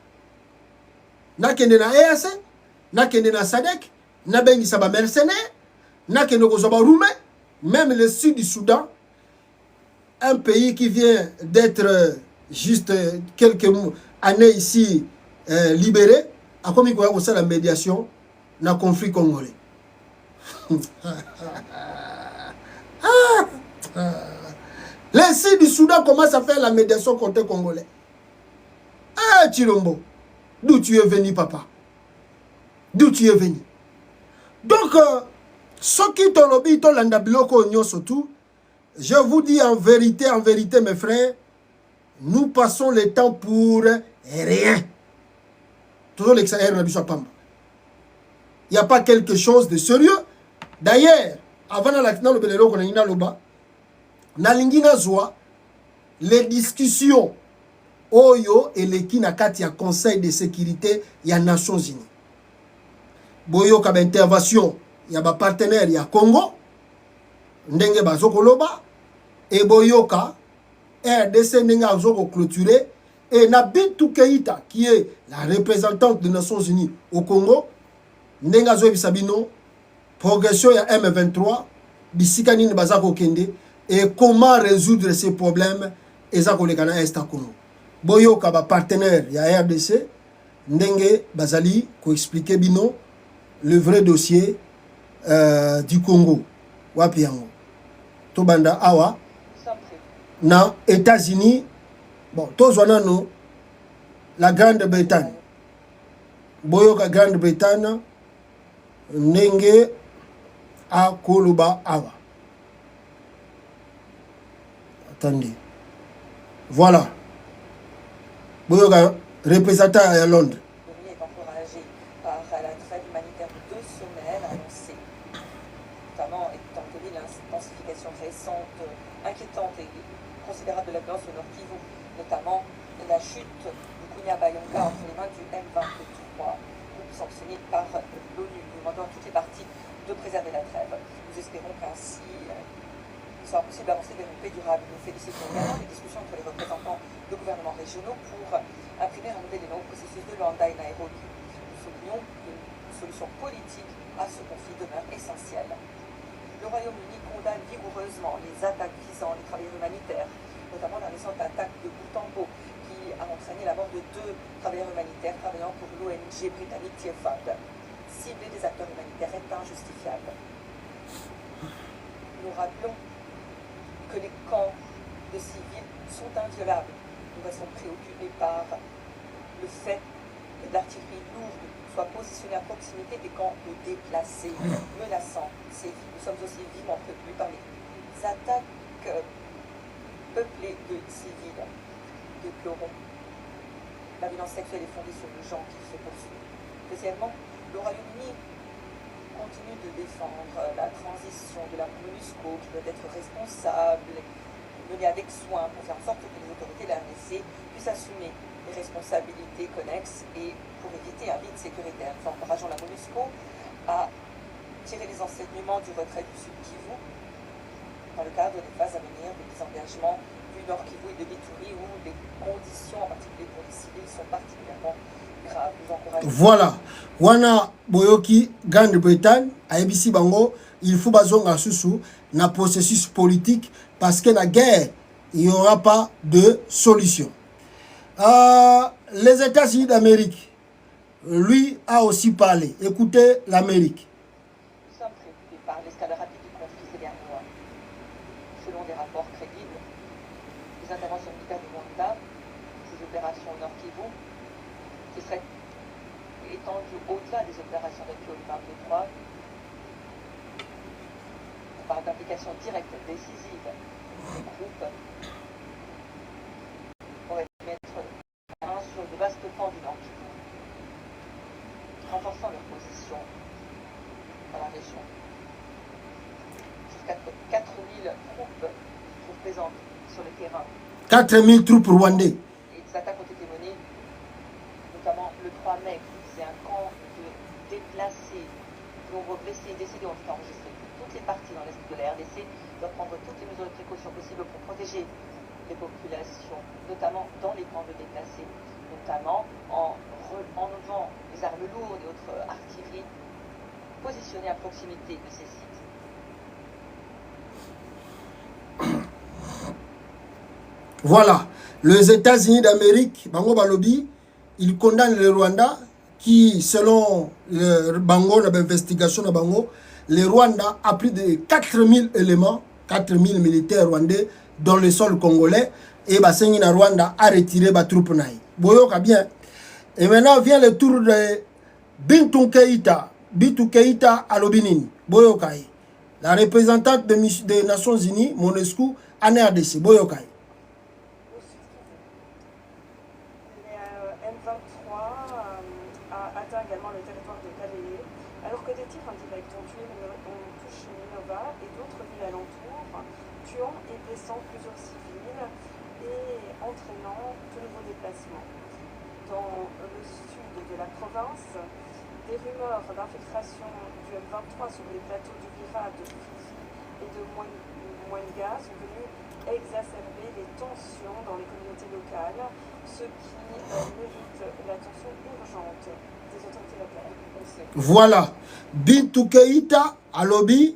Na kende na EAC, na kende na SADC, na bengi saba mercenaires, na kende kozaba roumain, même le sud du Soudan, un pays qui vient d'être juste quelques années ici libéré, a commis quoi ça la médiation dans le conflit congolais. Le sud du Soudan commence à faire la médiation contre les Congolais. Ah, Chilombo, d'où tu es venu, papa? D'où tu es venu? Donc, ce qui t'ont lobby, t'ont l'andabiloko surtout, je vous dis en vérité, mes frères, nous passons le temps pour rien. Toujours l'extérieur, il n'y a pas quelque chose de sérieux. D'ailleurs, avant dans le Belero, on a une loba, Nalingina Zoa, les discussions Oyo et les Kinakati à Conseil de sécurité, il y a Nations Unies. Boyo kaba intervention, il y a un partenaire, il y a Congo, Ndenge Bazokoloba, et Boyoka, RDC Ndenge Bazoko clôturé, et Nabitou Keïta, qui est la représentante des Nations Unies au Congo, Ndenge Bazoko Sabino, progression il y a M23, Bisikani Bazako Kende, et comment résoudre ces problèmes, Ezako Lekana Est à Congo. Boyoka ba partenaire, il y a RDC, Ndenge Bazali, ko expliquer bino le vrai dossier du Congo. Wapiango. Tobanda Awa. Na États-Unis, bon, Tozwanano, la Grande-Bretagne. Boyoka Grande-Bretagne, Ndenge a Koluba Awa. Attendez. Voilà. Boyoka, représentant à Londres. Est encouragé par la trêve humanitaire de 2 semaines annoncée, notamment étant donné l'intensification récente, inquiétante et considérable de la violence au Nord Kivu, notamment la chute du Kunya-Bayonga entre les mains du M23, groupe sanctionné par l'ONU, demandant à toutes les parties de préserver la trêve. Nous espérons qu'ainsi il sera possible d'avancer vers une paix durable. Nous félicitons également les discussions entre les représentants de gouvernements régionaux pour imprimer un nouvel élan au processus de Luanda et Nairobi. Nous soulignons qu'une solution politique à ce conflit demeure essentielle. Le Royaume-Uni condamne vigoureusement les attaques visant les travailleurs humanitaires, notamment la récente attaque de Boutambo qui a entraîné la mort de 2 travailleurs humanitaires travaillant pour l'ONG britannique TIEFAD. Cibler des acteurs humanitaires est injustifiable. Nous rappelons que les camps de civils sont inviolables. Nous restons préoccupés par le fait que l'artillerie lourde soit positionnée à proximité des camps de déplacés, menaçant ces vies. Nous sommes aussi vivement préoccupés par les attaques peuplées de civils. Déplorons. La violence sexuelle est fondée sur le genre qui se poursuit. Deuxièmement, le Royaume-Uni continue de défendre la transition de la MONUSCO qui doit être responsable, menée avec soin pour faire en sorte que les autorités de la RDC puissent assumer les responsabilités connexes et pour éviter un vide sécuritaire. Nous encourageons la MONUSCO à tirer les enseignements du retrait du Sud Kivu dans le cadre des phases à venir de désengagement du Nord Kivu et de Bituri où les conditions, en particulier pour les civils, sont particulièrement graves. Nous encourageons... Voilà. Wana Boyoki, Grande-Bretagne, à ABC Bango, il faut bazonga sous na processus politique parce que la guerre, il n'y aura pas de solution. Les États-Unis d'Amérique, lui a aussi parlé. Écoutez l'Amérique. Nous sommes préoccupés par l'escalade rapide du conflit ces derniers mois. Selon des rapports crédibles, les interventions militaires du Rwanda, ces opérations au Nord Kivu, qui seraient étendues au-delà des opérations d'appui au 23, par d'implication directe décisive des groupes pourraient mettre la main sur de vastes pans du Nord Kivu, renforçant leur position dans la région. Jusqu'à 4000 troupes se trouvent présentes sur le terrain. 4000 troupes rwandais. Et des attaques ont été menées, notamment le 3 mai. C'est un camp de déplacés, nombreux blessés et décédés ont été enregistrés. Toutes les parties dans l'est de la RDC doivent prendre toutes les mesures de précaution possibles pour protéger les populations, notamment dans les camps de déplacés, notamment en enlevant les armes lourdes et autres artilleries positionnées à proximité de ces sites. Voilà, les États-Unis d'Amérique, Bango Balobi, ils condamnent le Rwanda qui, selon le Bango, l'investigation de Bango, le Rwanda a plus de 4000 éléments, 4000 militaires rwandais dans le sol congolais et Bassengina Rwanda a retiré les troupes. Boyoka bien. Et maintenant vient le tour de Bintou Keïta. Bintou Keïta à Lobinine. Boyokai. La représentante des Nations Unies, MONUSCO, en RDC. Boyokai. A atteint également le territoire de Kalele, alors que des tirs indirects ont touché Minova et d'autres villes alentours, tuant et blessant plusieurs civils et entraînant de nouveaux déplacements. Dans le sud de la province, des rumeurs d'infiltration du M23 sur les plateaux du Vira, de Fizi et de Mwenga sont venues exacerber les tensions dans les communautés locales, ce qui mérite l'attention urgente des autorités locales. Voilà. Bintou Keïta à Lobi,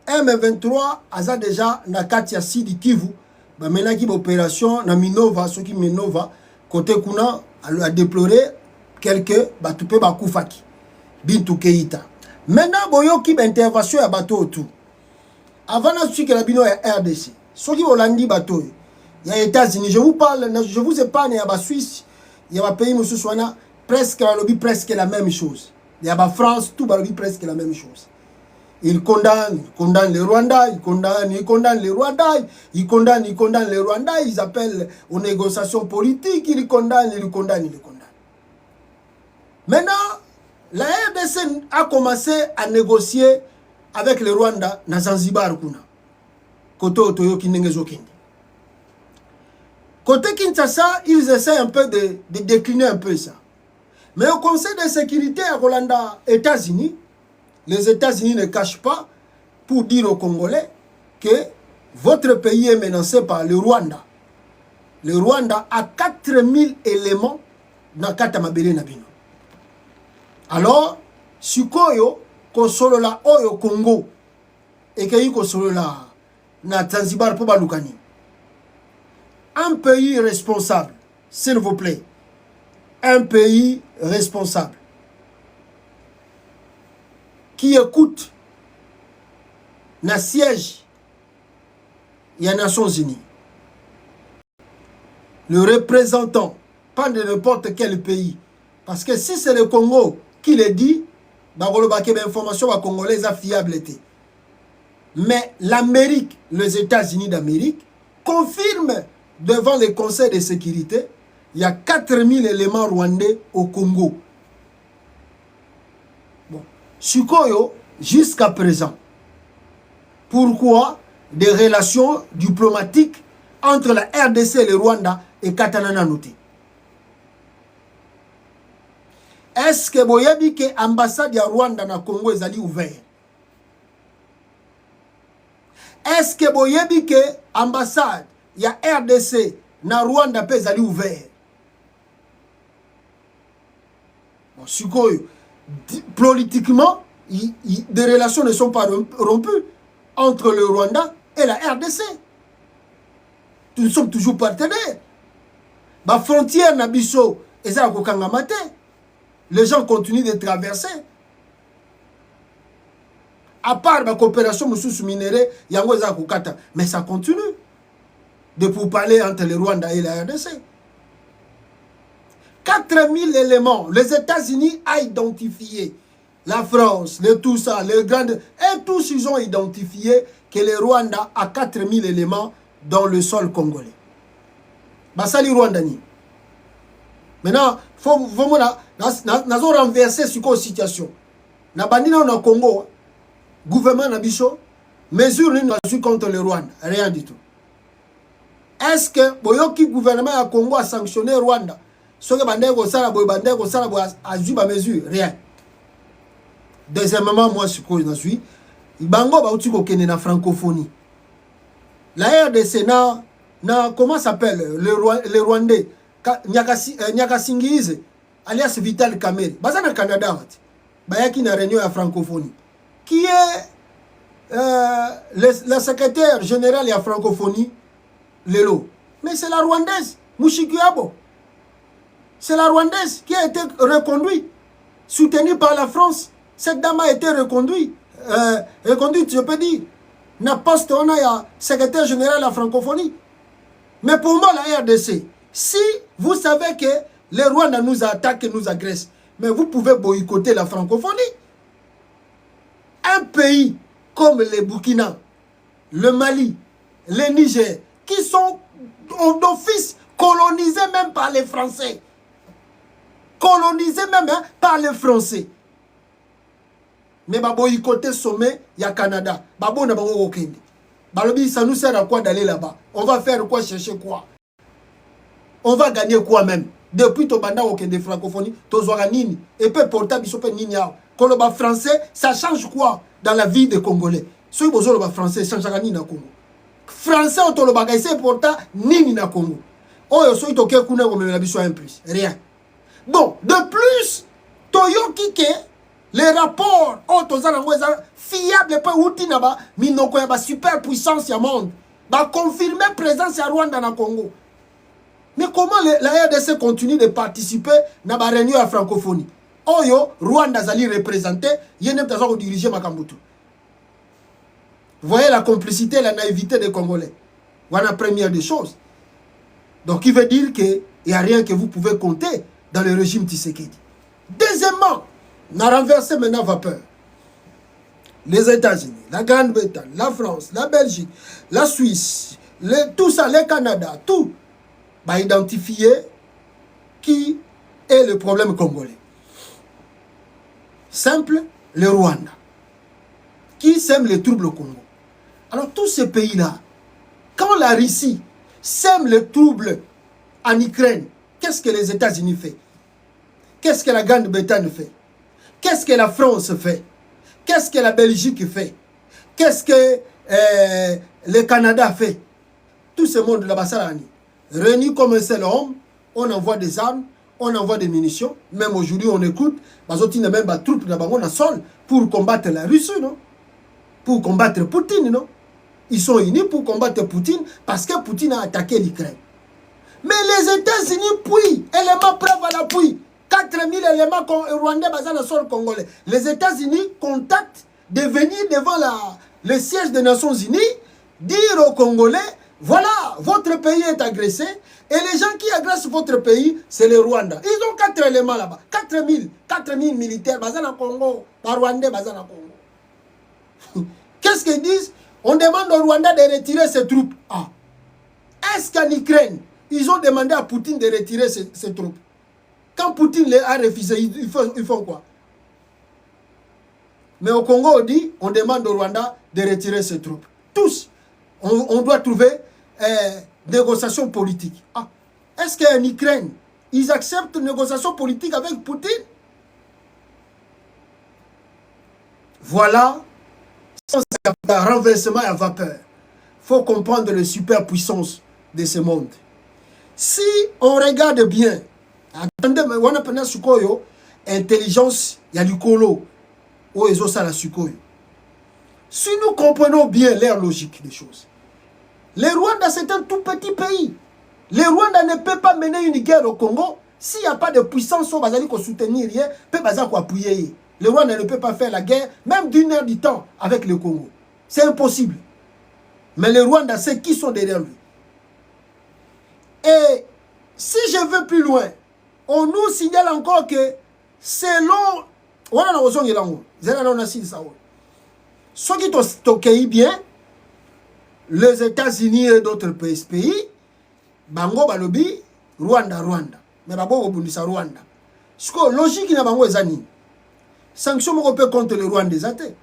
M23 a déjà na kati ya Sidi Kivu. Maintenant qui opération na Minova, ce qui Minova côté kuna a déploré quelques batupé bakufaki. Bintou Keïta. Maintenant boyo qui intervention à bateau autour. Avant na suite que la bino ya RDC. Ce qui volandi bateau. Il y a les États-Unis, je vous parle, je vous épargne, il y a la Suisse, il y a le pays, presque la même chose. Il y a la France, tout presque la même chose. Ils condamnent le Rwanda, ils condamnent le Rwanda, ils condamnent le Rwanda, ils appellent aux négociations politiques, ils condamnent. Maintenant, la RDC a commencé à négocier avec le Rwanda dans Zanzibar. Côté Otoyo Kinengezokindi. Côté Kinshasa, ils essaient un peu de décliner un peu ça. Mais au Conseil de sécurité à Rolanda, États-Unis, les États-Unis ne cachent pas pour dire aux Congolais que votre pays est menacé par le Rwanda. Le Rwanda a 4000 éléments dans Katamabele Nabino. Alors, Sukoyo, Kosolola Oyo Congo, et Kayi Kosolola na Zanzibar pour Balukani. Un pays responsable, s'il vous plaît, un pays responsable qui écoute le siège des Nations Unies, le représentant, pas de n'importe quel pays, parce que si c'est le Congo qui le dit, l'information congolaise a fiabilité. Mais l'Amérique, les États-Unis d'Amérique, confirment devant le Conseil de sécurité, il y a 4000 éléments rwandais au Congo. Bon. Sukoyo, jusqu'à présent, pourquoi des relations diplomatiques entre la RDC et le Rwanda et Katanana noté? Est-ce que boyebi que l'ambassade de Rwanda na Congo est ouverte? Est-ce que boyebi que l'ambassade il y a RDC na Rwanda peut aller ouvert? Bon, Sukoyo, politiquement, des relations ne sont pas rompues entre le Rwanda et la RDC. Nous sommes toujours partenaires. La frontière Nabiso et ça Kokangamate. Les gens continuent de traverser. À part la coopération sous minéraux, il y a un mais ça continue de pourparler entre le Rwanda et la RDC. 4000 éléments, les États-Unis ont identifié la France, tout ça, les grandes... Et tous, ils ont identifié que le Rwanda a 4000 éléments dans le sol congolais. Basali Rwandani. Maintenant, il faut renverser sur la situation. Na bandina na Congo, gouvernement Nabiso, mesure ni contre le Rwanda, rien du tout. Est-ce que boyoki gouvernement à Congo a sanctionné Rwanda? Ce que bandeko sala boy bandeko sala boy a ju ba mesure, rien. Deuxièmement, moi ce que je suis, bango ba uti ko kene na francophonie. La RDC na comment s'appelle le Rwandais Nyakasingize alias Vital Kamerhe. Baza na Canada wat. Bayaki na réunion à francophonie. Qui est le secrétaire général de la francophonie Lelo. Mais c'est la Rwandaise, Mushikiabo. C'est la Rwandaise qui a été reconduite, soutenue par la France. Cette dame a été reconduite, je peux dire. Na poste, on a secrétaire général de la francophonie. Mais pour moi, la RDC, si vous savez que les Rwandais nous attaquent et nous agressent, mais vous pouvez boycotter la francophonie. Un pays comme le Burkina, le Mali, le Niger, qui sont d'office colonisés même par les Français. Colonisés même par les Français. Mais boycotter sommet, il y a Canada. Babo na bango okende. Balobi, ça nous sert à quoi d'aller là-bas? On va faire quoi, chercher quoi? On va gagner quoi même? Depuis ton banda okende francophonie, tozwaka nini? Et peu portable, ils sont pas nini. Koloba français, ça change quoi dans la vie des Congolais? Ceux qui ont français, ça change nini na Congo? Français, on toloba c'est pourtant nini na Congo. Oh, yo soy toke kuna ko memela biso un plus. Rien. Bon, de plus, toyo kike les rapports fiables pas outi naba minoko ya ba super puissance ya monde ba confirmer présence ya Rwanda na Congo. Mais comment la RDC continue de participer na ba réunion à francophonie? Oyo Rwanda zali représenté, yene ptaza ko diriger makambutu. Voyez la complicité et la naïveté des Congolais. Voilà la première des choses. Donc il veut dire qu'il n'y a rien que vous pouvez compter dans le régime Tshisekedi. Deuxièmement, on a renversé maintenant vapeur. Les États-Unis, la Grande-Bretagne, la France, la Belgique, la Suisse, tout ça, le Canada, tout, va identifier qui est le problème congolais. Simple, le Rwanda, qui sème les troubles au Congo. Alors tous ces pays-là, quand la Russie sème les troubles en Ukraine, qu'est-ce que les États-Unis font? Qu'est-ce que la Grande-Bretagne fait? Qu'est-ce que la France fait? Qu'est-ce que la Belgique fait? Qu'est-ce que le Canada fait? Tout ce monde là-bas, ça réunis comme un seul homme, on envoie des armes, on envoie des munitions. Même aujourd'hui, on écoute, parce qu'on a même des troupes dans sol pour combattre la Russie, non? Pour combattre Poutine, non? Ils sont unis pour combattre Poutine parce que Poutine a attaqué l'Ukraine. Mais les États-Unis, puis, éléments preuve à l'appui, 4000 éléments rwandais basés dans le sol congolais. Les États-Unis contactent de venir devant le siège des Nations Unies, dire aux Congolais, voilà, votre pays est agressé, et les gens qui agressent votre pays, c'est les Rwandais. Ils ont 4 éléments là-bas, 4000 militaires basés dans le Congo, par Rwandais basés dans le Congo. Qu'est-ce qu'ils disent? On demande aux Rwandais de retirer ses troupes. Ah. Est-ce qu'en Ukraine, ils ont demandé à Poutine de retirer ses troupes? Quand Poutine les a refusé, ils font quoi? Mais au Congo, on dit, on demande au Rwanda de retirer ses troupes. Tous. On doit trouver négociation politique. Ah. Est-ce qu'en Ukraine, ils acceptent une négociation politique avec Poutine? Voilà. Un renversement à vapeur. Il faut comprendre les superpuissances de ce monde. Si on regarde bien, attendez, on appelle Sukoyo, intelligence, il y a du colo, ou ils ont ça la Sukoyo. Si nous comprenons bien leur logique des choses, le Rwanda c'est un tout petit pays. Le Rwanda ne peut pas mener une guerre au Congo s'il n'y a pas de puissance, on va soutenir rien, peut pas appuyer. Le Rwanda ne peut pas faire la guerre, même d'une heure du temps, avec le Congo. C'est impossible. Mais le Rwanda sait qui sont derrière lui. Et si je veux plus loin, on nous signale encore que selon wana na ozongela ngo zela na silisa o soki tokei bien les États-Unis et d'autres pays bango balobi Rwanda mais babo bobundisa Rwanda siko logique na bango eza nini sanction moko pe contre le Rwanda ezate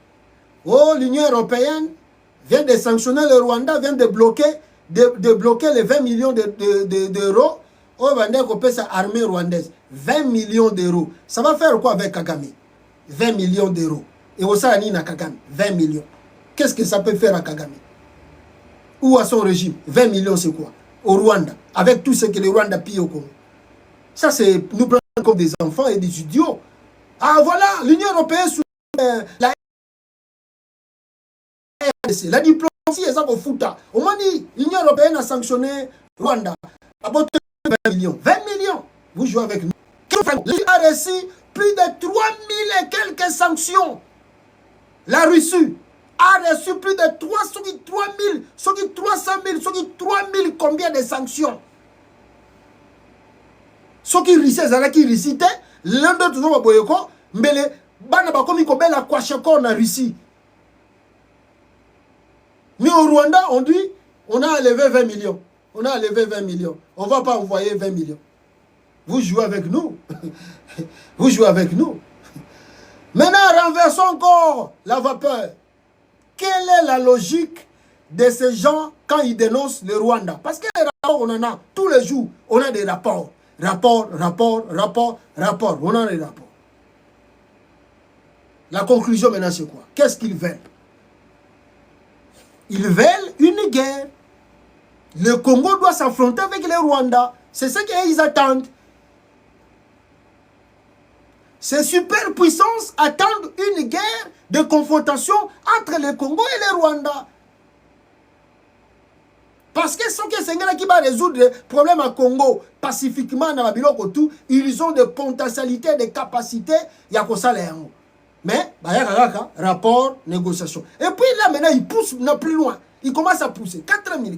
oh l'Union européenne vient de sanctionner le Rwanda, vient de bloquer les 20 millions d'euros au Rwanda qu'on peut sa armée rwandaise. 20 millions d'euros. Ça va faire quoi avec Kagame? 20 millions d'euros. Et au Sahani na Kagame, 20 millions. Qu'est-ce que ça peut faire à Kagame? Ou à son régime? 20 millions c'est quoi? Au Rwanda, avec tout ce que le Rwanda pille au Congo. Ça c'est nous prendre comme des enfants et des idiots. Ah voilà, l'Union européenne sous la diplomatie est ça au fouta. Au moins l'Union européenne a sanctionné Rwanda. À 20 millions. 20 millions. Vous jouez avec nous. L'Union a reçu plus de 3000 et quelques sanctions. La Russie a reçu plus de 300 000, 300 000, 3000 combien de sanctions. Ce qui risquent, c'est qui risquent. L'un d'autres ont boycotté, mais les bana bakomi ko bela kwa shako na Russie. Mais au Rwanda, on dit, on a enlevé 20 millions. On a enlevé 20 millions. On ne va pas envoyer 20 millions. Vous jouez avec nous. Vous jouez avec nous. Maintenant, renversons encore la vapeur. Quelle est la logique de ces gens quand ils dénoncent le Rwanda? Parce que les rapports, on en a. Tous les jours, on a des rapports. Rapports. On a des rapports. La conclusion maintenant, c'est quoi? Qu'est-ce qu'ils veulent? Ils veulent une guerre. Le Congo doit s'affronter avec le Rwanda. C'est ce qu'ils attendent. Ces superpuissances attendent une guerre de confrontation entre le Congo et le Rwanda. Parce que ce que c'est qui va résoudre le problème à Congo pacifiquement dans la biloko tout, ils ont des potentialités, des capacités, il y a ça les gens. Mais, rapport, négociation. Et puis là, maintenant, il pousse plus loin. Il commence à pousser. 4 000.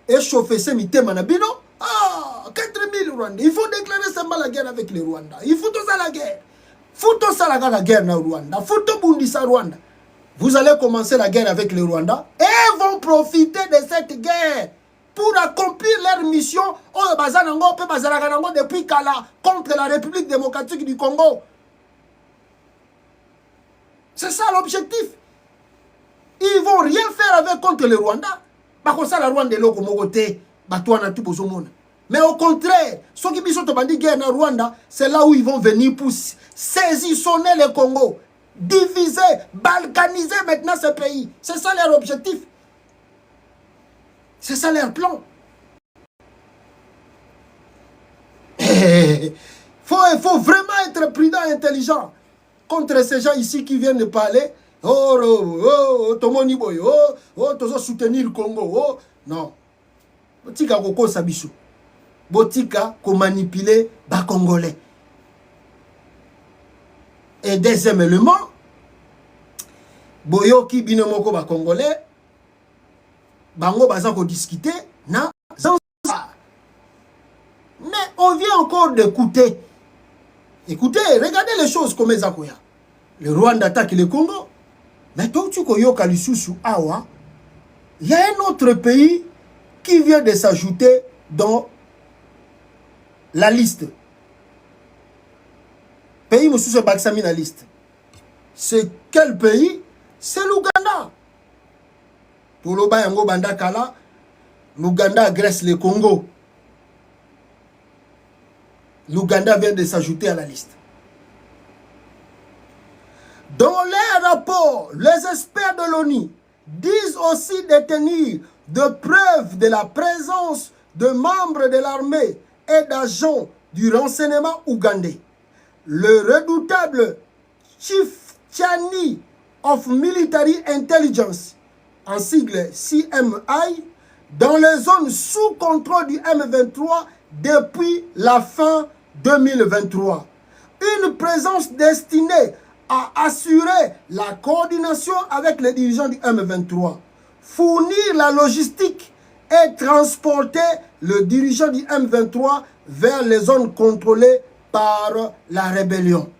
Et chauffer ces mités manabino. Ah, 4 000 Rwandais. Il faut déclarer seulement la guerre avec les Rwandais. Il faut tout ça la guerre. Faut tout ça la guerre dans le Rwanda. Faut tout bundisa Rwanda. Vous allez commencer la guerre avec les Rwandais et vont profiter de cette guerre pour accomplir leur mission depuis Kala contre la République démocratique du Congo. C'est ça l'objectif. Ils ne vont rien faire avec contre le Rwanda. Parce que ça, le Rwanda est là comme côté. Mais au contraire, ceux qui sont en guerre dans Rwanda, c'est là où ils vont venir pour saisir, sonner le Congo, diviser, balkaniser maintenant ce pays. C'est ça leur objectif. C'est ça leur plan. Il faut vraiment être prudent et intelligent contre ces gens ici qui viennent de parler. Tozo soutenir le Congo. Non. Botika koko sabiso. Botika ko manipuler ba Congolais. Et deuxième élément, boyoki binomoko ba Congolais. Bango baza ko discuter na Zanzibar. Mais on vient encore d'écouter. Écoutez, regardez les choses comme ça. Le Rwanda attaque le Congo. Mais quand tu koyoka lisusu awa, il y a un autre pays qui vient de s'ajouter dans la liste. Pays mususu baksami na liste. C'est quel pays? C'est l'Ouganda. Pour le Bayango Bandakala, l'Ouganda agresse le Congo. L'Ouganda vient de s'ajouter à la liste. Dans les rapports, les experts de l'ONU disent aussi détenir de preuves de la présence de membres de l'armée et d'agents du renseignement ougandais. Le redoutable Chief Tiani of Military Intelligence, en sigle CMI, dans les zones sous contrôle du M23 depuis la fin 2023. Une présence destinée à assurer la coordination avec les dirigeants du M23, fournir la logistique et transporter le dirigeant du M23 vers les zones contrôlées par la rébellion.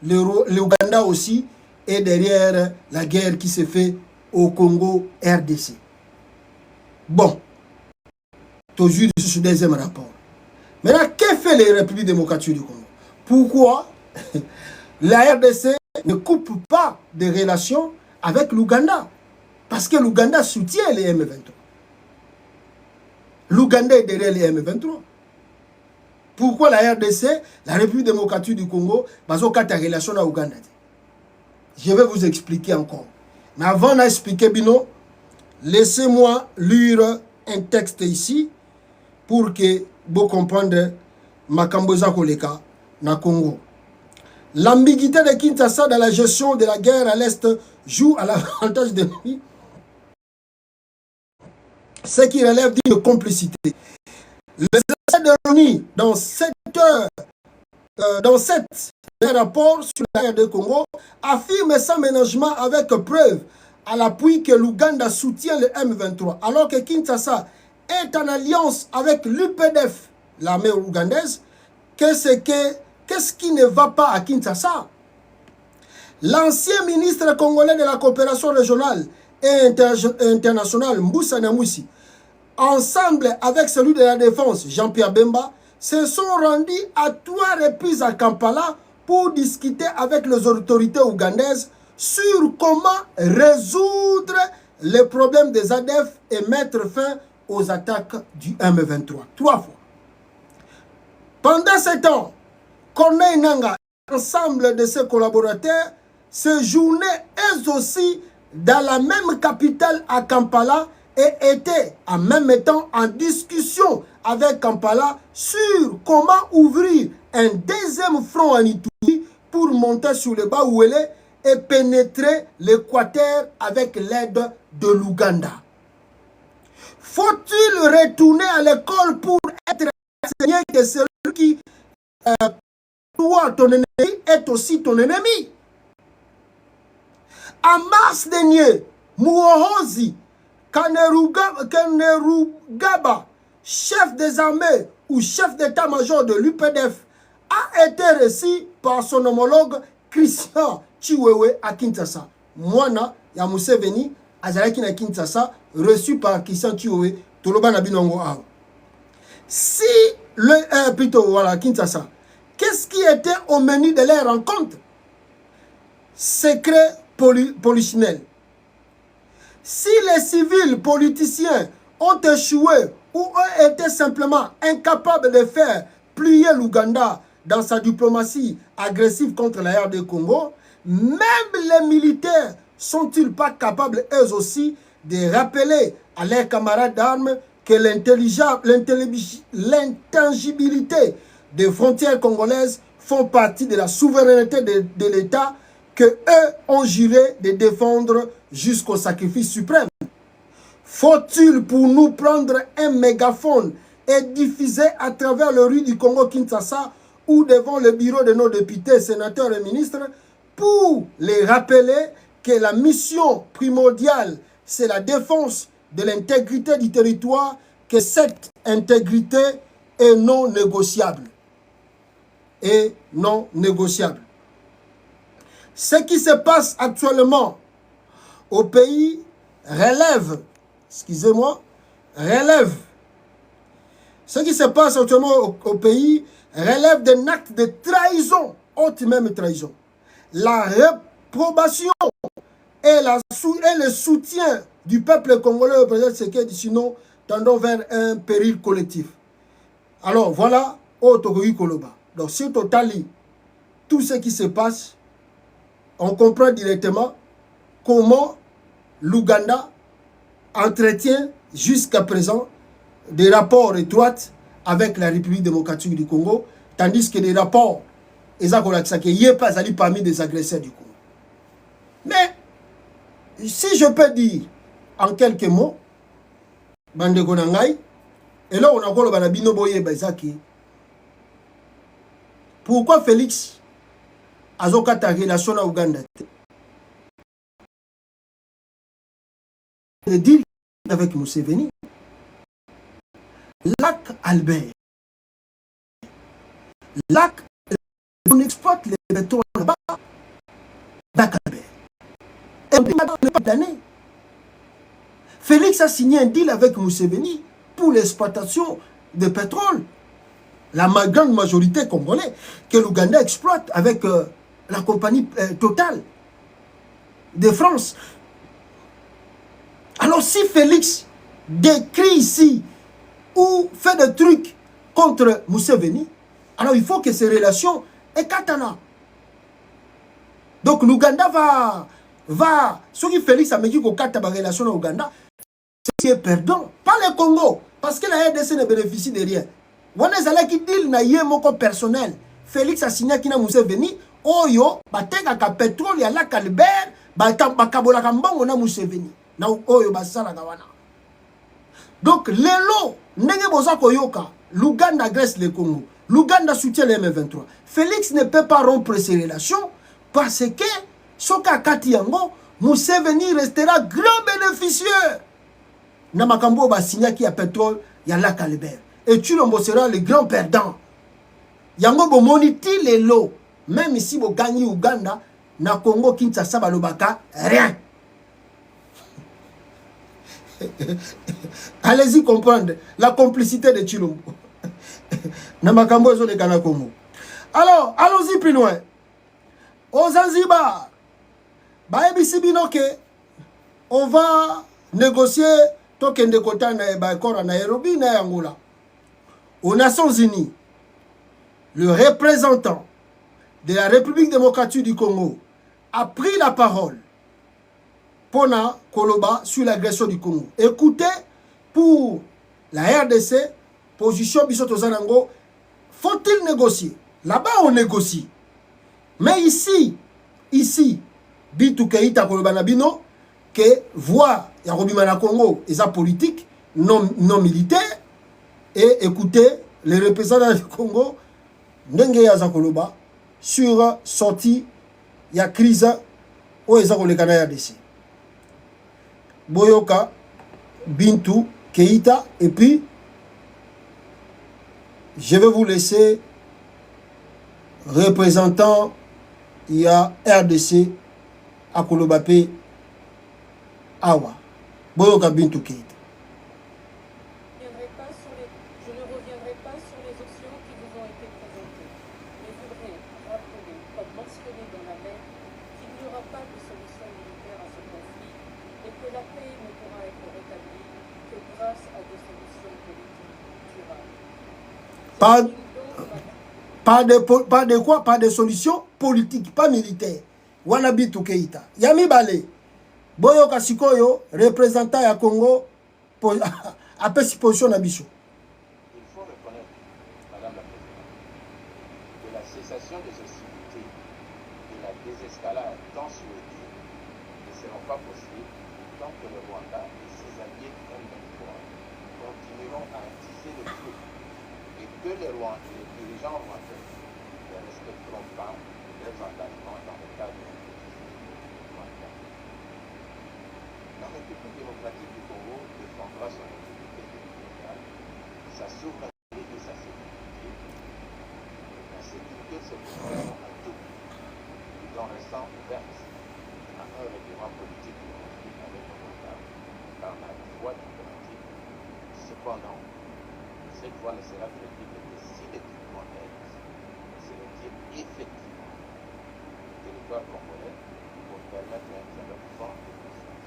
l'Ouganda aussi est derrière la guerre qui se fait au Congo RDC. Bon, toujours sur le deuxième rapport. Maintenant, que fait les Républiques démocratiques du Congo? Pourquoi la RDC ne coupe pas de relations avec l'Ouganda? Parce que l'Ouganda soutient les M23. L'Ouganda est derrière les M23. Pourquoi la RDC, la République démocratique du Congo, a une relation avec l'Ouganda? Je vais vous expliquer encore. Mais avant d'expliquer, Bino, laissez-moi lire un texte ici pour que vous compreniez Makamboza Koleka na Congo. L'ambiguïté de Kinshasa dans la gestion de la guerre à l'Est joue à l'avantage de lui, ce qui relève d'une complicité. Les essais de l'ONU dans cette rapport sur la guerre de Congo affirment sans ménagement avec preuve à l'appui que l'Ouganda soutient le M23, alors que Kinshasa est en alliance avec l'UPDF, l'armée ougandaise. Qu'est-ce qui ne va pas à Kinshasa? L'ancien ministre congolais de la coopération régionale et internationale, Moussa Namoussi, ensemble avec celui de la défense, Jean-Pierre Bemba, se sont rendus à 3 reprises à Kampala pour discuter avec les autorités ougandaises sur comment résoudre les problèmes des ADF et mettre fin aux attaques du M23. 3 fois. Pendant ce temps, Corneille Nangaa, ensemble de ses collaborateurs, séjournaient eux aussi dans la même capitale à Kampala et étaient en même temps en discussion avec Kampala sur comment ouvrir un deuxième front en Ituri pour monter sur le bas où elle est et pénétrer l'Équateur avec l'aide de l'Ouganda. Faut-il retourner à l'école pour être enseigné que celui qui toi, ton ennemi est aussi ton ennemi? En mars dernier, Muhoozi Kainerugaba, chef des armées ou chef d'état-major de l'UPDF, a été reçu par son homologue Christian Chiwewe à Kinshasa. Mwana ya Museveni azalaki na Kinshasa, reçu par Christian Chiwewe, toloba na binongo awa. Si plutôt voilà Kinshasa, qu'est-ce qui était au menu de leur rencontre? Secret polichinelle. Si les civils politiciens ont échoué ou ont été simplement incapables de faire plier l'Ouganda dans sa diplomatie agressive contre la RD Congo, même les militaires sont-ils pas capables eux aussi de rappeler à leurs camarades d'armes que l'intangibilité des frontières congolaises font partie de la souveraineté de l'État que eux ont juré de défendre jusqu'au sacrifice suprême? Faut-il pour nous prendre un mégaphone et diffuser à travers le rue du Congo Kinshasa ou devant le bureau de nos députés, sénateurs et ministres pour les rappeler que la mission primordiale, c'est la défense de l'intégrité du territoire, que cette intégrité est non négociable. Et non négociable. Ce qui se passe actuellement au pays relève, excusez-moi, relève. Ce qui se passe actuellement au pays relève d'un acte de trahison, haute même trahison. La réprobation et le soutien du peuple congolais au président Tshisekedi, sinon tendons vers un péril collectif. Alors voilà, Otogoyi Koloba. Donc si Totali, tout ce qui se passe, on comprend directement comment l'Ouganda entretient jusqu'à présent des rapports étroits avec la République démocratique du Congo, tandis que des rapports, il n'y a pas parmi des agresseurs du Congo. Mais, si je peux dire en quelques mots, Bande Konangai, et là on a encore le Banabino Boye Bezaki, pourquoi Félix Azokata relation à Ouganda de deal avec Museveni, Lac Albert, Lac on exploite les pétrole là-bas. Et on n'est pas damné. Félix a signé un deal avec Museveni pour l'exploitation de pétrole. La grande majorité congolais que l'Ouganda exploite avec la compagnie Total de France. Alors si Félix décrit ici ou fait des trucs contre Museveni, alors il faut que ces relations aient katana. Donc l'Ouganda va ce qui Félix a mis qu'au katana relation au Ouganda, c'est qui est perdant, pas le Congo, parce que la RDC ne bénéficie de rien. On est allé qui dit na yé moko personnel. Félix a signé qui na Museveni, oyo bateka ka pétrole ya la Calbert, bakabola ka mbongo na Museveni. Na oyo basala kawana. Donc lelo ndenge boza koyoka, l'Ouganda agresse le Congo. L'Ouganda soutient les M23. Félix ne peut pas rompre ses relations parce que soka kati yango Museveni restera grand bénéficiaire. Na makambo ba signé qui a pétrole ya la Calbert. Et Tshilombo sera le grand perdant. Yango bo moniti lelo. Même ici bo gagné Ouganda, na Congo Kinshasa balobaka rien. Allez-y comprendre la complicité de Tshilombo. Namakambo ezo le Ghana Congo. Alors, allons-y plus loin. Aux Zanzibar, baebisi binoke, on va négocier tokende kota na bakora na Nairobi na Angola. Aux Nations Unies, le représentant de la République démocratique du Congo a pris la parole pour Koloba sur l'agression du Congo. Écoutez, pour la RDC, position Bisoto Zanango, faut-il négocier? Là-bas, on négocie. Mais ici, Bitu Keita Koloba Nabino, que voit Yarobimana Congo et sa politique non militaire, et écoutez les représentants du Congo, Ndenge Yaza Koloba, sur sortie, il y a crise au Ezako-le-Kana RDC. Boyoka, Bintou, Keita, et puis je vais vous laisser représentant, il y a RDC à Kolobapé, Awa. Boyoka, Bintou, Keita. Je ne reviendrai pas sur les options qui vous ont été présentées, mais voudrais rappeler, comme mentionné dans la lettre, qu'il n'y aura pas de solution militaire à ce conflit et que la paix ne pourra être rétablie que grâce à des solutions politiques durables. Pas de quoi? Pas de solution politique, pas militaire. Wanabi Keita. Yami Bale. Boyo Kasikoyo, représentant ya Congo, a pesi position na biso. Il faut reconnaître, Madame la Présidente, que la cessation des hostilités et la désescalade tant souhaitée ne seront pas possibles tant que le Rwanda et ses alliés M23 continueront à attiser le feu et que les dirigeants rwandais ne respecteront pas leurs engagements dans le cadre de Rwanda. La République démocratique du Congo défendra son intégrité territoriale, sa souveraineté et sa sécurité. La sécurité de ce pays à tout, tout en restant ouverte à un règlement politique du conflit avec le Rwanda par la voie diplomatique. Cependant, cette voie ne sera crédible que si l'équipe rwandaise se retire effectivement du territoire congolais pour permettre un dialogue fort et constant.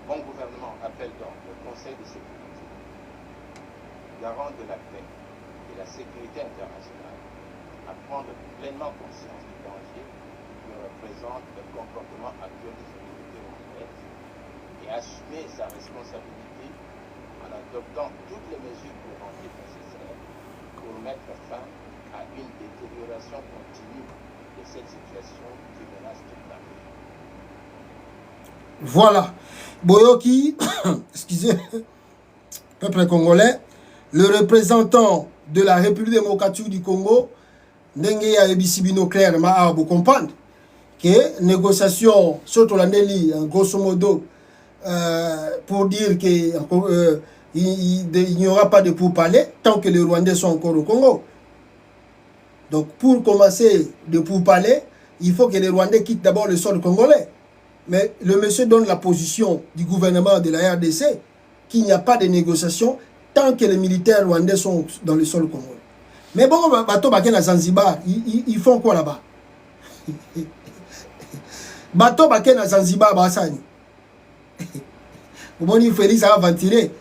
Mon gouvernement appelle donc le Conseil de sécurité, garant de la paix et la sécurité internationale, à prendre pleinement conscience du danger que représente le comportement actuel des autorités rwandaises et assumer sa responsabilité en adoptant toutes les mesures préventives nécessaires pour mettre fin à une détérioration continue de cette situation qui menace toute la vie. Voilà. Boyoki, excusez, peuple congolais, le représentant de la République démocratique du Congo, Ndenge ya Ebisibino clair, ma vous comprendre que négociation, surtout la Nelly, grosso modo, pour dire qu'il n'y aura pas de pourparlers tant que les Rwandais sont encore au Congo. Donc pour commencer de pourparler, il faut que les Rwandais quittent d'abord le sol congolais. Mais le monsieur donne la position du gouvernement de la RDC qu'il n'y a pas de négociation tant que les militaires rwandais sont dans le sol congolais. Mais bon, bateau baké na Zanzibar, ils font quoi là-bas? Bateau baké na Zanzibar, Bassani. Comment Félix a ventilé.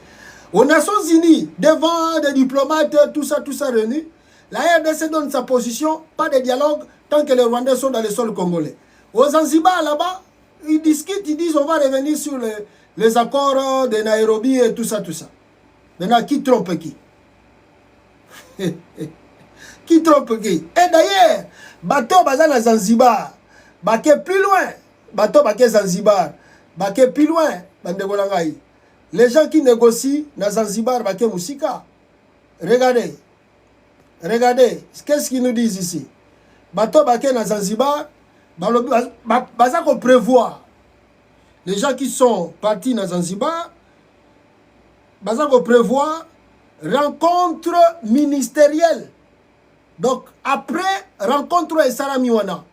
Aux Nations Unies, devant des diplomates, tout ça réuni, la RDC donne sa position, pas de dialogue tant que les Rwandais sont dans le sol congolais. Aux Zanzibar, là-bas, ils discutent, ils disent on va revenir sur les accords de Nairobi et tout ça. Maintenant, qui trompe qui? Qui trompe qui? Et d'ailleurs, bateau bazan à Zanzibar, baké plus loin, bateau baké Zanzibar, baké plus loin, bandegolangaï. Les gens qui négocient dans Zanzibar, baké Moussika. Regardez, qu'est-ce qu'ils nous disent ici? Bateau baké dans Zanzibar, baza qu'on prévoit. Les gens qui sont partis dans Zanzibar, baza qu'on prévoit rencontre ministérielle. Donc, après rencontre et Saramiwana,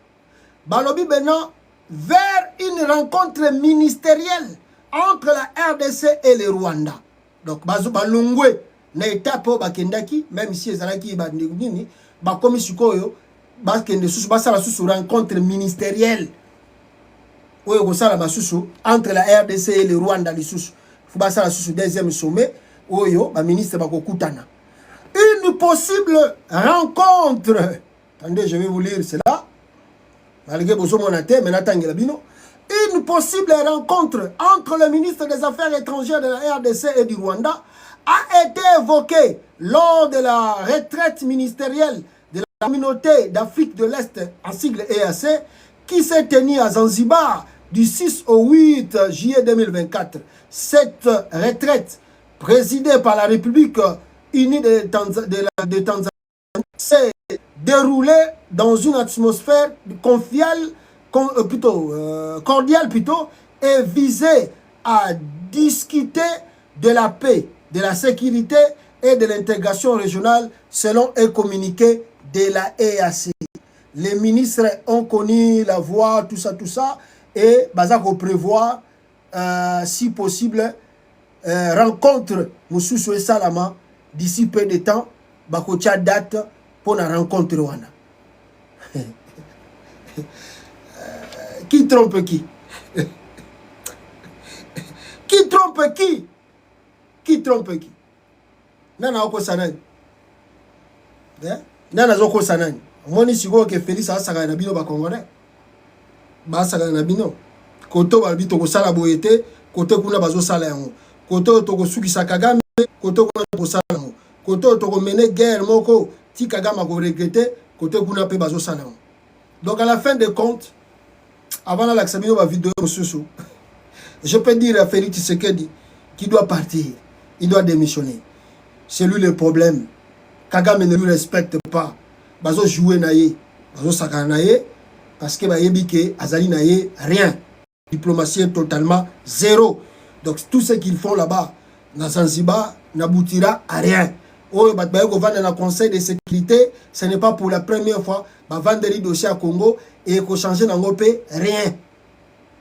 Balobi Bena vers une rencontre ministérielle entre la RDC et le Rwanda. Donc, Bazo Balungwe na étape bakendaki, même si ezalaki ba nini, ba komi sukoyo, ba kende susu basala susu rencontre ministérielle. Oyo kosala masusu entre la RDC et le Rwanda lisusu. Fu basala susu deuxième sommet, oyo ba ministre bakokutana. Une possible rencontre. Attendez, je vais vous lire cela. Une possible rencontre entre le ministre des Affaires étrangères de la RDC et du Rwanda a été évoquée lors de la retraite ministérielle de la communauté d'Afrique de l'Est, en sigle EAC, qui s'est tenue à Zanzibar du 6 au 8 juillet 2024. Cette retraite, présidée par la République unie de Tanzanie, s'est déroulée dans une atmosphère cordiale et visait à discuter de la paix, de la sécurité et de l'intégration régionale selon un communiqué de la EAC. Les ministres ont connu la voie, tout ça, et Bazako prévoit, si possible, rencontre Moussoussou et Salama d'ici peu de temps, Bakocha date pour la rencontre Rwanda. Qui trompe qui? Qui trompe qui? Qui trompe qui? Nana oko sanani? Nana zoko sanani? Moni sigo ke Félix asaka na bino ba Congolais. Ba asaka na bino. Koto ba bito ko sala boyete, koto kuna bazo sala yango. Koto to ko sukisa Kagame, koto kuna ko sala yango. Koto to ko mener guerre moko, ti Kagame ko regretter, koto kuna pe bazo sala yango. Donc à la fin de compte, avant l'accès à vidéo, je peux dire à Félix Tshisekedi qu'il doit partir, il doit démissionner. C'est lui le problème. Kagame ne lui respecte pas. Bazo jouer naïe, bazo sakana naïe, parce que Bayebike, Azali naïe, rien. Diplomatie est totalement zéro. Donc tout ce qu'ils font là-bas, dans Zanzibar, n'aboutira à rien. Oh, dans le Conseil de sécurité, ce n'est pas pour la première fois. Va vendre les dossiers à Congo et qu'on change dans paix, rien.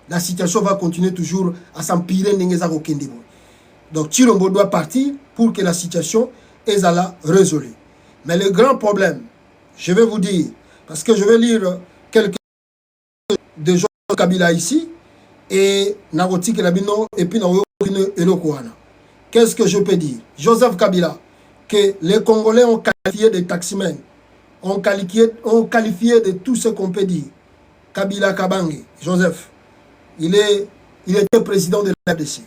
La situation va continuer toujours à s'empirer. Donc Chilombo doit partir pour que la situation est résolue. Mais le grand problème, je vais vous dire, parce que je vais lire quelques de Joseph Kabila ici, et Narotik Labino, et puis Narotik Elokouana. Qu'est-ce que je peux dire? Joseph Kabila, que les Congolais ont qualifié de taximens, ont qualifié de tout ce qu'on peut dire. Kabila Kabange, Joseph, il était président de la RDC.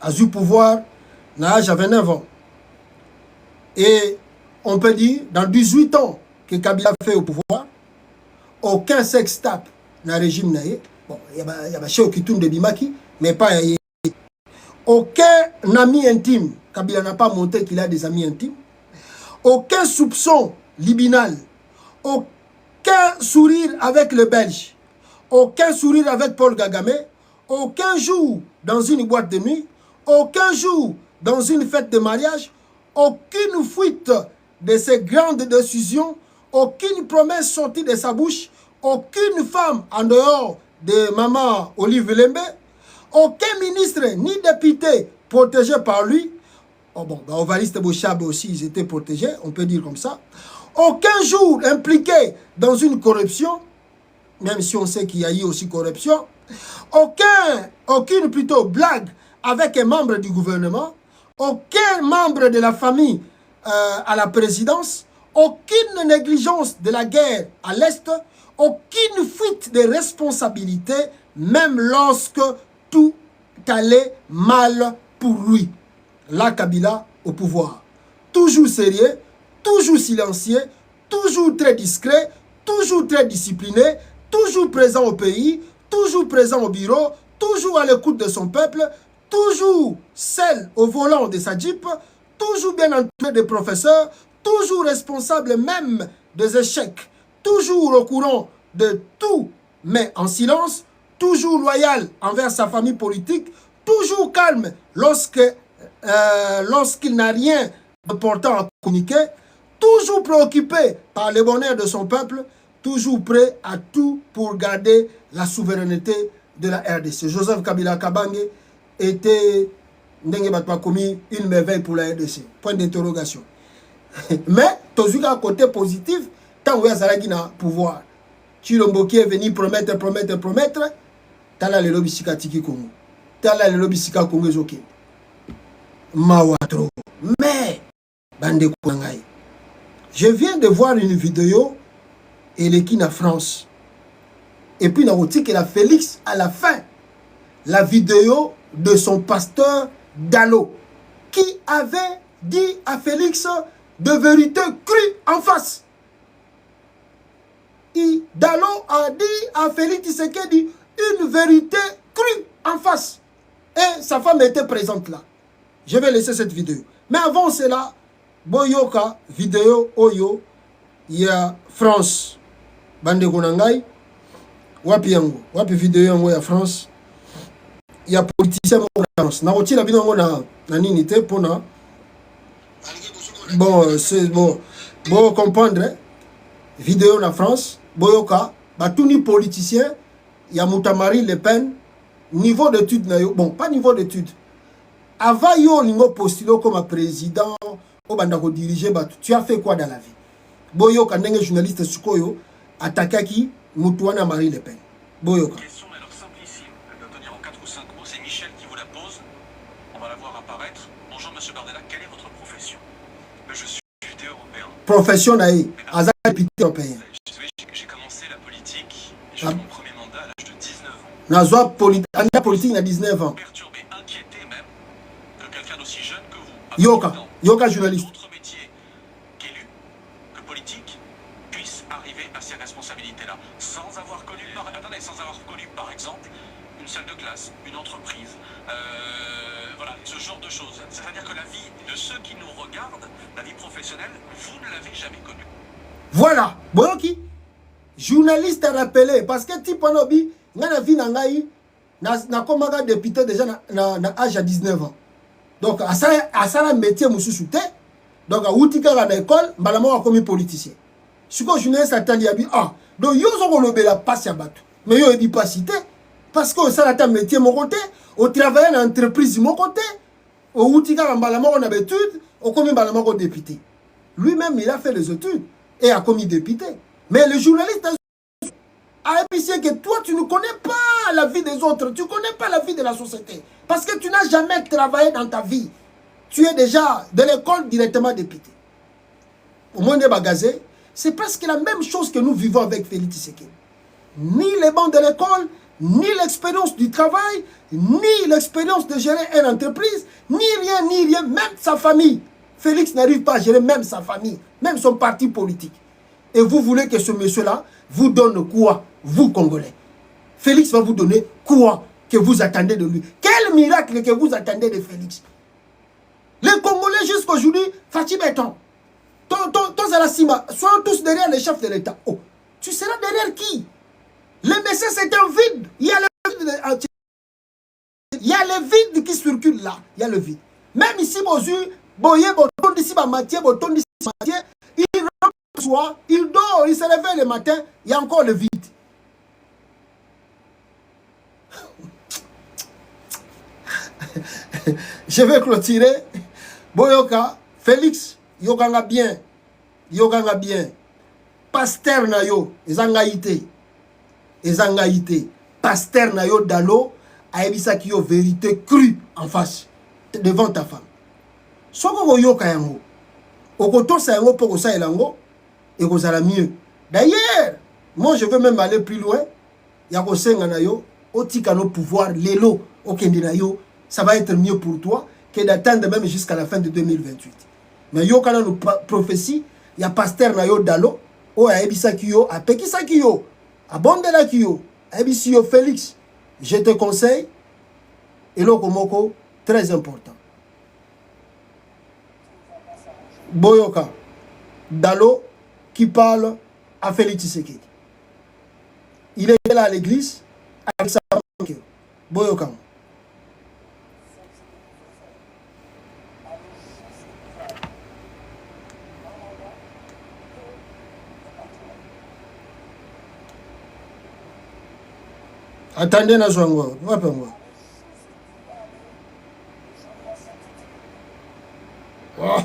A eu pouvoir, à l'âge de 29 ans. Et on peut dire, dans 18 ans que Kabila fait au pouvoir, aucun sextape dans le régime. Bon, il y a des choses qui tournent de Bimaki, mais pas. Aucun ami intime, Kabila n'a pas montré qu'il a des amis intimes. Aucun soupçon libinal, aucun sourire avec le Belge, aucun sourire avec Paul Kagame, aucun jour dans une boîte de nuit, aucun jour dans une fête de mariage, aucune fuite de ces grandes décisions, aucune promesse sortie de sa bouche, aucune femme en dehors de maman Olive Lembe, aucun ministre ni député protégé par lui. Oh bon, Ovariste Bouchab aussi, ils étaient protégés, on peut dire comme ça. Aucun jour impliqué dans une corruption, même si on sait qu'il y a eu aussi corruption. Aucune plutôt blague avec un membre du gouvernement. Aucun membre de la famille à la présidence. Aucune négligence de la guerre à l'Est. Aucune fuite de responsabilité, même lorsque tout allait mal pour lui. La Kabila au pouvoir. Toujours sérieux, toujours silencieux, toujours très discret, toujours très discipliné, toujours présent au pays, toujours présent au bureau, toujours à l'écoute de son peuple, toujours seul au volant de sa Jeep, toujours bien entouré de professeurs, toujours responsable même des échecs, toujours au courant de tout, mais en silence, toujours loyal envers sa famille politique, toujours calme lorsqu'il n'a rien de portant à communiquer, toujours préoccupé par le bonheur de son peuple, toujours prêt à tout pour garder la souveraineté de la RDC. Joseph Kabila Kabange était commis une merveille pour la RDC. Point d'interrogation. Mais, toujours à côté positif, tant que Zalagi n'a pouvoir. Chilomboki est venu promettre. Tala le lobby sika tiki Congo. Tala le lobby sika Congo zoké. Mawatro. Mais, bande Kouangaï. Je viens de voir une vidéo et l'équipe en France. Et puis, on a dit que la Félix, à la fin, la vidéo de son pasteur Dalo, qui avait dit à Félix de vérité crue en face. Et Dalo a dit à Félix Tshisekedi une vérité crue en face. Et sa femme était présente là. Je vais laisser cette vidéo. Mais avant cela, Boyoka, vidéo, Oyo, il y a France. Bande Gonangai, wapi yango, wapi vidéo yango ya France. Il y a politicien en France. Na roti la vidéo na nini te pona. Bon, c'est bon. Bon comprendre. Vidéo na France, Boyoka, ba tout ni politicien, il y a Marine Le Pen, niveau d'études na yo. Bon, pas niveau d'études. Avant yo lingo postilo comme président, au bandako diriger ba tu as fait quoi dans la vie? Boyoka ndenge journaliste sukoyo attaqué qui Moutouana Marie Le Pen. Boyoka. Question alors simplissime, elle doit tenir en 4 ou 5 mots, c'est Michel qui vous la pose. On va la voir apparaître. Bonjour Monsieur Bardella, quelle est votre profession? Je suis député européen. Profession naïe, Azar député européen. J'ai commencé la politique, j'ai fait mon premier mandat à l'âge de 19 ans. Nazwa politique à 19 ans. Perturbé, inquiété même, que quelqu'un d'aussi jeune que vous. Yoka journaliste. Autre métier qu'élu, que politique, puisse arriver à ces responsabilités-là, sans avoir connu par exemple une salle de classe, une entreprise, voilà, ce genre de choses. C'est-à-dire que la vie de ceux qui nous regardent, la vie professionnelle, vous ne l'avez jamais connue. Voilà, Boyoki, journaliste a rappelé, parce que Tipanobi, n'a vie nangaï, n'a comme député déjà na âge à 19 ans. Donc, à ça, métier, moussou souté. Donc, à Outika, à l'école, malama a commis politicien. Ce que journaliste a dit, donc, yo sont le la passe à battre. Mais yo, il dit pas cité. Parce que ça, a métier, mon côté, au travail dans l'entreprise, mon côté, au Outika, malama, on a l'étude, au commis malama, on député. Lui-même, il a fait les études et a commis député. Mais le journaliste a épicé que toi, tu ne connais pas la vie des autres, tu ne connais pas la vie de la société. Parce que tu n'as jamais travaillé dans ta vie. Tu es déjà de l'école directement député. Au moins des bagazés, c'est presque la même chose que nous vivons avec Félix Tshisekedi. Ni les bancs de l'école, ni l'expérience du travail, ni l'expérience de gérer une entreprise, ni rien, même sa famille. Félix n'arrive pas à gérer même sa famille, même son parti politique. Et vous voulez que ce monsieur-là vous donne quoi, vous Congolais? Félix va vous donner quoi que vous attendez de lui? Quel miracle que vous attendez de Félix? Les Congolais jusqu'aujourd'hui, Fatih Béton, soyons tous derrière les chefs de l'État. Oh, tu seras derrière qui? Le message c'est un vide. Il y a le vide qui circule là. Il y a le vide. Même ici, Bozu, Boye, Boton d'ici, Mathieu, Boton d'ici, Mathieu, soir, il dort, il se réveille le matin, il y a encore le vide. Je vais clôturer. Boyoka, Félix, yokanga bien. Yokanga bien. Pasteur na yo, ezangaïté. Ezangaïté. Pasteur na yo dalo, aebisaki yo vérité crue en face, devant ta femme. Soko yoka yango. Okoto sa yango poko sa elango, et kozala mieux. D'ailleurs, moi je veux même aller plus loin. Yako senga na yo, otika no pouvoir, lelo, okende na yo, ça va être mieux pour toi que d'attendre même jusqu'à la fin de 2028. Mais yo kana no prophétie, ya pasteur na yo dalo, o aebisaki yo, apekisaki yo, abondelaki yo, aebisi yo Félix. Je te conseille, eloko moko très important. Boyoka, Dalo qui parle à Félix Tshisekedi. Il est là à l'église avec sa femme. Boyoka. Attendez, na zongo, wapengo. Oh.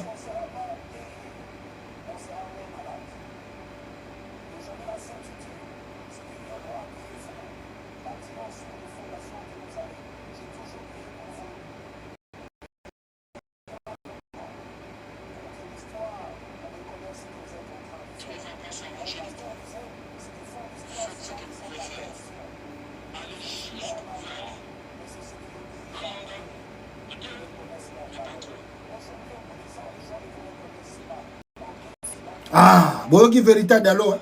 Ah, boyoki vérité dalo.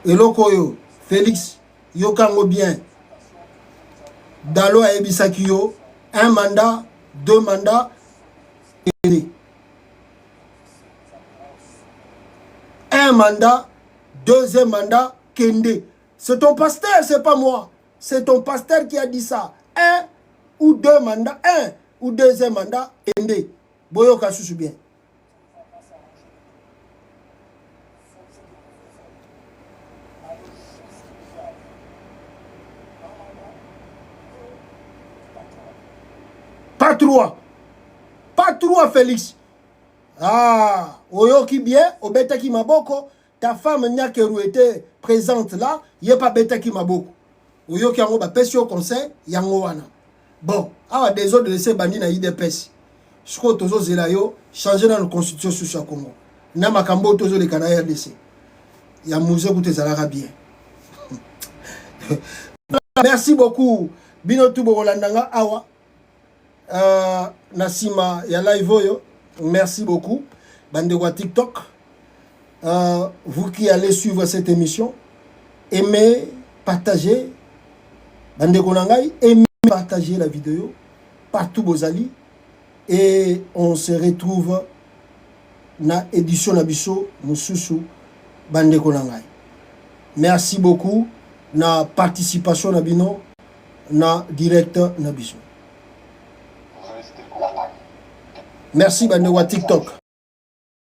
Eloko yo, Félix, yo kango bien. Dalo a ebisaki yo, un mandat, deux mandats, un mandat, deuxième mandat, kende. C'est ton pasteur, c'est pas moi. C'est ton pasteur qui a dit ça. Un ou deux mandats, un ou deuxième mandat, kende. Boyoka susu bien. Pas trois. Pas trois, Félix. Ah, oyoki bien, obetaki maboko. Ta femme Nyakeru était présente là. Yé pas betaki maboko. Oyoki yango ba pesi au conseil, yango wana. Bon, awa des autres de laisser bandi na IDPS. Siko tozo zela yo, changer dans la constitution sur le Congo. Na makambo tozo le Canada RDC. Ya musée koute zalaka bien. Merci beaucoup. Bino tubo Rolandanga awa. Nasima ya live oyo. Merci beaucoup. Bandegwa TikTok. Vous qui allez suivre cette émission, aimez, partagez. Bandegwa nangai, aimez, partagez la vidéo partout bozali. Et on se retrouve na édition nabiso mususu bandeko nangai. Merci beaucoup na participation nabino na direct nabiso. Merci bandeko TikTok.